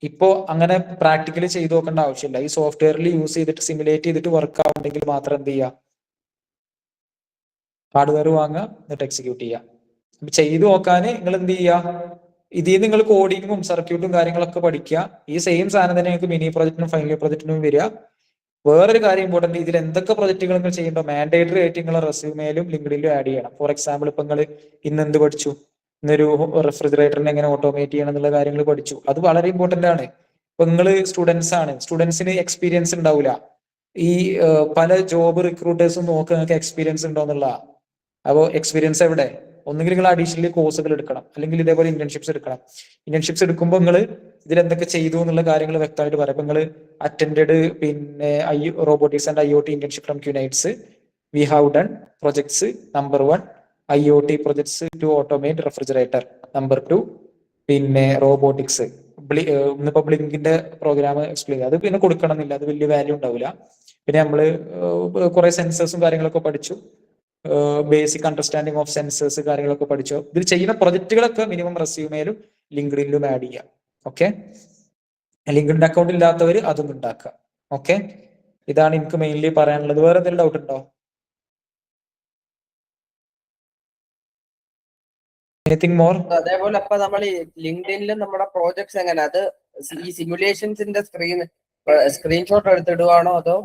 ഇപ്പോ അങ്ങനെ പ്രാക്ടിക്കലി ചെയ്ത് നോക്കേണ്ട ആവശ്യമില്ല. ഈ സോഫ്റ്റ്വെയറിൽ യൂസ് ചെയ്തിട്ട് സിമുലേറ്റ് ചെയ്തിട്ട് വർക്ക് ആവുന്നെങ്കിൽ മാത്രം എന്ത് ചെയ്യുക, ഹാർഡ്വെയർ വാങ്ങുക, എന്നിട്ട് എക്സിക്യൂട്ട് ചെയ്യുക. അപ്പൊ ചെയ്തു നോക്കാൻ നിങ്ങൾ എന്ത് ചെയ്യുക, ഇതിൽ നിങ്ങൾ കോഡിങ്ങും സർക്യൂട്ടും കാര്യങ്ങളൊക്കെ പഠിക്കുക. ഈ സെയിം സാധനം തന്നെ നിങ്ങൾക്ക് മിനി പ്രൊജക്ടിനും ഫൈനൽ പ്രൊജക്ടിനും വരിക. വേറൊരു കാര്യം ഇമ്പോർട്ടന്റ്, ഇതിൽ എന്തൊക്കെ പ്രൊജക്ടുകൾ നിങ്ങൾ ചെയ്യേണ്ടോ മാൻഡേറ്ററി ആയിട്ട് നിങ്ങൾ റെസ്യൂമേലും ലിങ്ക്ഡിനിലും ആഡ് ചെയ്യണം. ഫോർ എക്സാമ്പിൾ, ഇപ്പൊ നിങ്ങൾ ഇന്ന് എന്ത് പഠിച്ചു, ഇന്നൊരു റെഫ്രിജറേറ്ററിനെ എങ്ങനെ ഓട്ടോമേറ്റ് ചെയ്യണം എന്നുള്ള കാര്യങ്ങൾ പഠിച്ചു. അത് വളരെ ഇമ്പോർട്ടന്റ് ആണ്. ഇപ്പൊ നിങ്ങൾ സ്റ്റുഡൻസ് ആണ്, സ്റ്റുഡൻസിന് എക്സ്പീരിയൻസ് ഉണ്ടാവില്ല. ഈ പല ജോബ് റിക്രൂട്ടേഴ്സും നോക്കുക നിങ്ങൾക്ക് എക്സ്പീരിയൻസ് ഉണ്ടോ എന്നുള്ള. അപ്പോൾ എക്സ്പീരിയൻസ് എവിടെ? ഒന്നുകിൽ നിങ്ങൾ അഡീഷണലി കോഴ്സുകൾ എടുക്കണം, അല്ലെങ്കിൽ ഇതേപോലെ ഇന്റേൺഷിപ്സ് എടുക്കണം. ഇന്റേൺഷിപ്സ് എടുക്കുമ്പോൾ നിങ്ങൾ ഇതിൽ എന്തൊക്കെ ചെയ്തു എന്നുള്ള കാര്യങ്ങൾ വ്യക്തമായിട്ട് പറയാം. ഇപ്പൊ നിങ്ങൾ അറ്റൻഡഡ് പിന്നെ robotics and IoT internship from ക്യൂനൈറ്റ്സ്, we have done projects number 1 IoT projects to automate refrigerator, number 2 പിന്നെ റോബോട്ടിക്സ്. ഇന്നിപ്പോ ബ്ലിങ്കിന്റെ പ്രോഗ്രാം എക്സ്പ്ലെയിൻ ചെയ്തു, അത് പിന്നെ കൊടുക്കണം എന്നില്ല, അത് വലിയ വാല്യൂ ഉണ്ടാവില്ല. പിന്നെ നമ്മള് കുറെ സെൻസേഴ്സും കാര്യങ്ങളൊക്കെ പഠിച്ചു, ബേസിക് അണ്ടർസ്റ്റാൻഡിങ് ഓഫ് സെൻസേഴ്സ് കാര്യങ്ങളൊക്കെ പഠിച്ചു. ഇതിൽ ചെയ്യുന്ന പ്രൊജക്ടുകളൊക്കെ മിനിമം റെസ്യൂമേലും ലിങ്ക്ഡിനിലും ആഡ് ചെയ്യാം. ഓക്കെ, ലിങ്ക്ഡിൻ അക്കൗണ്ട് ഇല്ലാത്തവർ അതും ഉണ്ടാക്കുക. ഓക്കെ, ഇതാണ് എനിക്ക് മെയിൻലി പറയാനുള്ളത്. വേറെ എന്തെങ്കിലും ഡൗട്ട് ഉണ്ടോ? Anything more? അതേപോലെ അപ്പൊ നമ്മൾ ഈ ലിങ്ക്ഡിനിലും നമ്മുടെ പ്രോജക്ട്സ് എങ്ങനെ, അത് ഈ സിമുലേഷൻസിന്റെ സ്ക്രീൻഷോട്ട് എടുത്തിടുവാണോ അതോ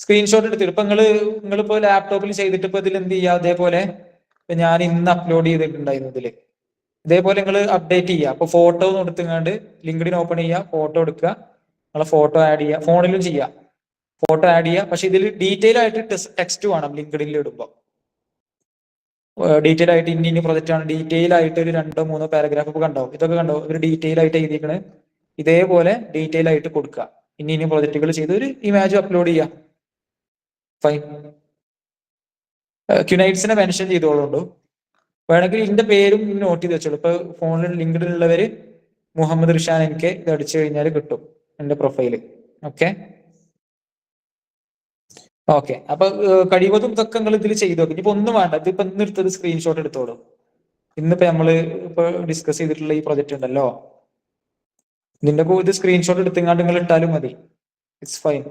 സ്ക്രീൻഷോട്ട് എടുത്തിട്ട് ഇപ്പൊ നിങ്ങളിപ്പോ ലാപ്ടോപ്പിൽ ചെയ്തിട്ട് ഇപ്പൊ ഇതിൽ എന്ത് ചെയ്യുക, അതേപോലെ ഇപ്പൊ ഞാൻ ഇന്ന് അപ്ലോഡ് ചെയ്തിട്ടുണ്ടായിരുന്നു ഇതില്, ഇതേപോലെ നിങ്ങൾ അപ്ഡേറ്റ് ചെയ്യുക. അപ്പൊ ഫോട്ടോ എടുത്തുകൊണ്ട് ലിങ്ക്ഡിൻ ഓപ്പൺ ചെയ്യുക, ഫോട്ടോ എടുക്കുക, നിങ്ങളെ ഫോട്ടോ ആഡ് ചെയ്യുക, ഫോണിലും ചെയ്യുക, ഫോട്ടോ ആഡ് ചെയ്യുക. പക്ഷെ ഇതിൽ ഡീറ്റെയിൽ ആയിട്ട് ടെക്സ്റ്റ് വേണം. ലിങ്ക്ഡിനിൽ ഇടുമ്പോൾ ഡീറ്റെയിൽ ആയിട്ട് ഇനി പ്രൊജക്റ്റ് ആണ്, ഡീറ്റെയിൽ ആയിട്ട് ഒരു 2-3 പാരഗ്രാഫ് ഇപ്പൊ കണ്ടോ, ഇതൊക്കെ കണ്ടോ, ഒരു ഡീറ്റെയിൽ ആയിട്ട് എഴുതിക്കണ്. ഇതേപോലെ ഡീറ്റെയിൽ ആയിട്ട് കൊടുക്കുക. ഇനി പ്രൊജക്റ്റുകൾ ചെയ്ത് ഒരു ഇമേജ് അപ്ലോഡ് ചെയ്യുക. ഫൈൻ. ക്യൂനൈറ്റ്സിനെ മെൻഷൻ ചെയ്തോളൂ. വേണമെങ്കിൽ ഇതിന്റെ പേരും നോട്ട് ചെയ്ത് വെച്ചോളൂ. ഇപ്പൊ ഫോണിൽ ലിങ്ക്ഡിൻ ഉള്ളവര് മുഹമ്മദ് റിഷാൻ എനിക്ക് ഇത് അടിച്ചു കഴിഞ്ഞാൽ കിട്ടും എന്റെ പ്രൊഫൈല്. ഓക്കെ ഓക്കെ, അപ്പൊ കഴിവതും ഇതൊക്കെ നിങ്ങൾ ഇതിൽ ചെയ്തു നോക്കും. ഇനിയിപ്പോ ഒന്നും വേണ്ട, ഇതിപ്പോ ഇന്ന് എടുത്തത് സ്ക്രീൻഷോട്ട് എടുത്തോളൂ. ഇന്നിപ്പോ നമ്മള് ഇപ്പൊ ഡിസ്കസ് ചെയ്തിട്ടുള്ള ഈ പ്രൊജക്ട് ഉണ്ടല്ലോ, ഇതിന്റെ ഇത് സ്ക്രീൻഷോട്ട് എടുത്തെങ്ങാണ്ട് നിങ്ങൾ ഇട്ടാലും മതി. It's fine.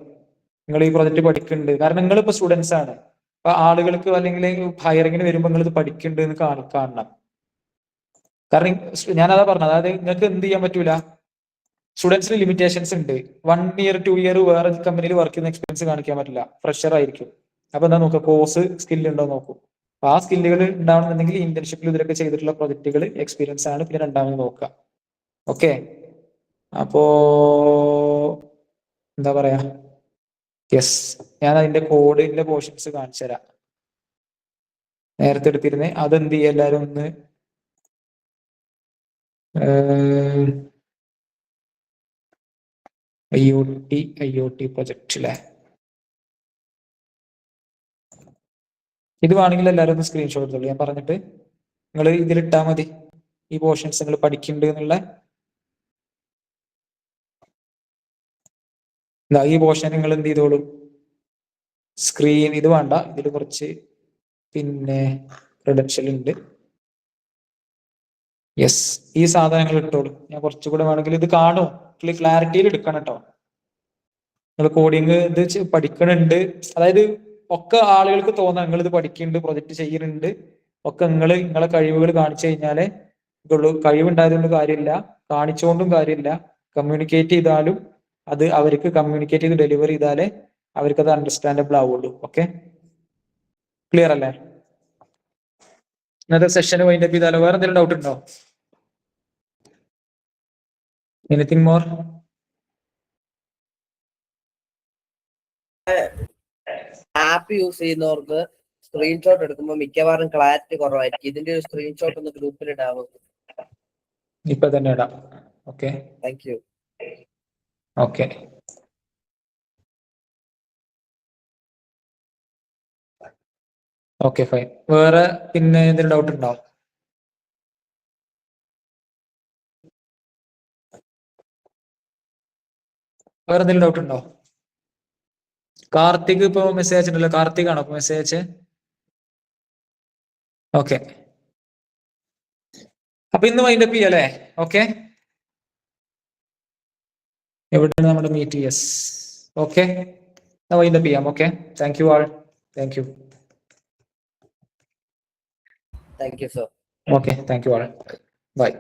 നിങ്ങൾ ഈ പ്രൊജക്ട് പഠിക്കുന്നുണ്ട്, കാരണം നിങ്ങളിപ്പോ സ്റ്റുഡൻസ് ആണ്. അപ്പൊ ആളുകൾക്ക് അല്ലെങ്കിൽ ഹയറിങ്ങിന് വരുമ്പോൾ നിങ്ങൾ ഇത് പഠിക്കുന്നുണ്ട് എന്ന് കാണണം. കാരണം ഞാനതാ പറഞ്ഞത്, അതായത് നിങ്ങൾക്ക് എന്ത് ചെയ്യാൻ പറ്റൂല, സ്റ്റുഡൻസിന് ലിമിറ്റേഷൻസ് ഉണ്ട്. 1 year 2 year വേറെ കമ്പനിയിൽ വർക്ക് ചെയ്യുന്ന എക്സ്പീരിയൻസ് കാണിക്കാൻ പറ്റില്ല, ഫ്രഷർ ആയിരിക്കും. അപ്പൊ എന്താ നോക്കുക, കോഴ്സ് സ്കില്ല് ഉണ്ടോ നോക്കൂ. അപ്പൊ ആ സ്കില്ലുകൾ ഉണ്ടാവണമെന്നുണ്ടെങ്കിൽ ഇന്റേൺഷിപ്പിൽ ഇതിലൊക്കെ ചെയ്തിട്ടുള്ള പ്രൊജക്ടുകൾ എക്സ്പീരിയൻസ് ആണ് പിന്നെ രണ്ടാമത് നോക്കുക. ഓക്കെ, അപ്പോ എന്താ പറയാ, യെസ്, ഞാൻ അതിന്റെ കോഡിന്റെ പോർഷൻസ് കാണിച്ചു തരാം. നേരത്തെ എടുത്തിരുന്നേ, അതെന്ത് ചെയ്യുക എല്ലാരും ഒന്ന് IoT പ്രൊജക്ട് അല്ലേ, ഇത് വേണമെങ്കിൽ എല്ലാവരും ഒന്ന് സ്ക്രീൻഷോട്ട് എടുത്തോളൂ. ഞാൻ പറഞ്ഞിട്ട് നിങ്ങൾ ഇതിലിട്ടാൽ മതി, ഈ പോർഷൻസ് നിങ്ങൾ പഠിക്കുന്നുണ്ട് എന്നുള്ള. ഈ പോർഷൻ നിങ്ങൾ എന്ത് ചെയ്തോളൂ, സ്ക്രീൻ ഇത് വേണ്ട, ഇതിൽ കുറച്ച് പിന്നെ റിഡക്ഷൻ ഉണ്ട്. യെസ്, ഈ സാധനങ്ങൾ ഇട്ടോളൂ. ഞാൻ കുറച്ചുകൂടെ വേണമെങ്കിൽ ഇത് കാണും, ക്ലാരിറ്റിയിൽ എടുക്കണം കേട്ടോ. നിങ്ങൾ കോഡിങ് ഇത് പഠിക്കണുണ്ട്, അതായത് ഒക്കെ ആളുകൾക്ക് തോന്നാം നിങ്ങൾ ഇത് പഠിക്കുന്നുണ്ട്, പ്രൊജക്ട് ചെയ്യുന്നുണ്ട്, ഒക്കെ നിങ്ങളെ കഴിവുകൾ കാണിച്ചു കഴിഞ്ഞാലേ ഇതുള്ളൂ. കഴിവുണ്ടായതുകൊണ്ട് കാര്യമില്ല, കാണിച്ചുകൊണ്ടും കാര്യമില്ല. കമ്മ്യൂണിക്കേറ്റ് ചെയ്താലും അത് അവർക്ക് കമ്മ്യൂണിക്കേറ്റ് ചെയ്ത് ഡെലിവറി ചെയ്താലേ അവർക്ക് അത് അണ്ടർസ്റ്റാൻഡബിൾ ആവുള്ളൂ. ഓക്കെ, ക്ലിയർ അല്ലേ? ഇന്നത്തെ സെഷൻ വൈൻഡപ്പ് ചെയ്താലോ? വേറെ എന്തെങ്കിലും ഡൗട്ട് ഉണ്ടോ? Anything more? ആപ്പ് യൂസ് ചെയ്യുന്നവർക്ക് സ്ക്രീൻഷോട്ട് എടുക്കുമ്പോൾ മിക്കവാറും ക്ലാരിറ്റി കുറവായിരിക്കും. ഇതിന്റെ ഒരു സ്ക്രീൻഷോട്ട് ഒന്ന് ഗ്രൂപ്പിൽ ഇടാമോ? ഇപ്പൊ തന്നെ ഇടാം. Okay, thank U. Okay, okay, fine. വേറെ പിന്നെ എന്തെങ്കിലും ഡൗട്ട് ഉണ്ടോ? വേറെ എന്തെങ്കിലും ഡൗട്ട് ഉണ്ടോ? കാർത്തിക് ഇപ്പൊ മെസ്സേജ് അയച്ചിട്ടുണ്ടല്ലോ. കാർത്തിക് ആണോ ഇപ്പൊ മെസ്സേജ് അയച്ചേ? ഓക്കെ, അപ്പൊ ഇന്ന് വൈൻഡപ്പ് ചെയ്യല്ലേ? ഓക്കെ, എവിടെയാണ് നമ്മുടെ മീറ്റ്? യെസ്, ഓക്കെ, വൈൻഡപ്പ് ചെയ്യാം. Okay, thank you all. Thank you. Thank you sir. Okay, thank you all. By.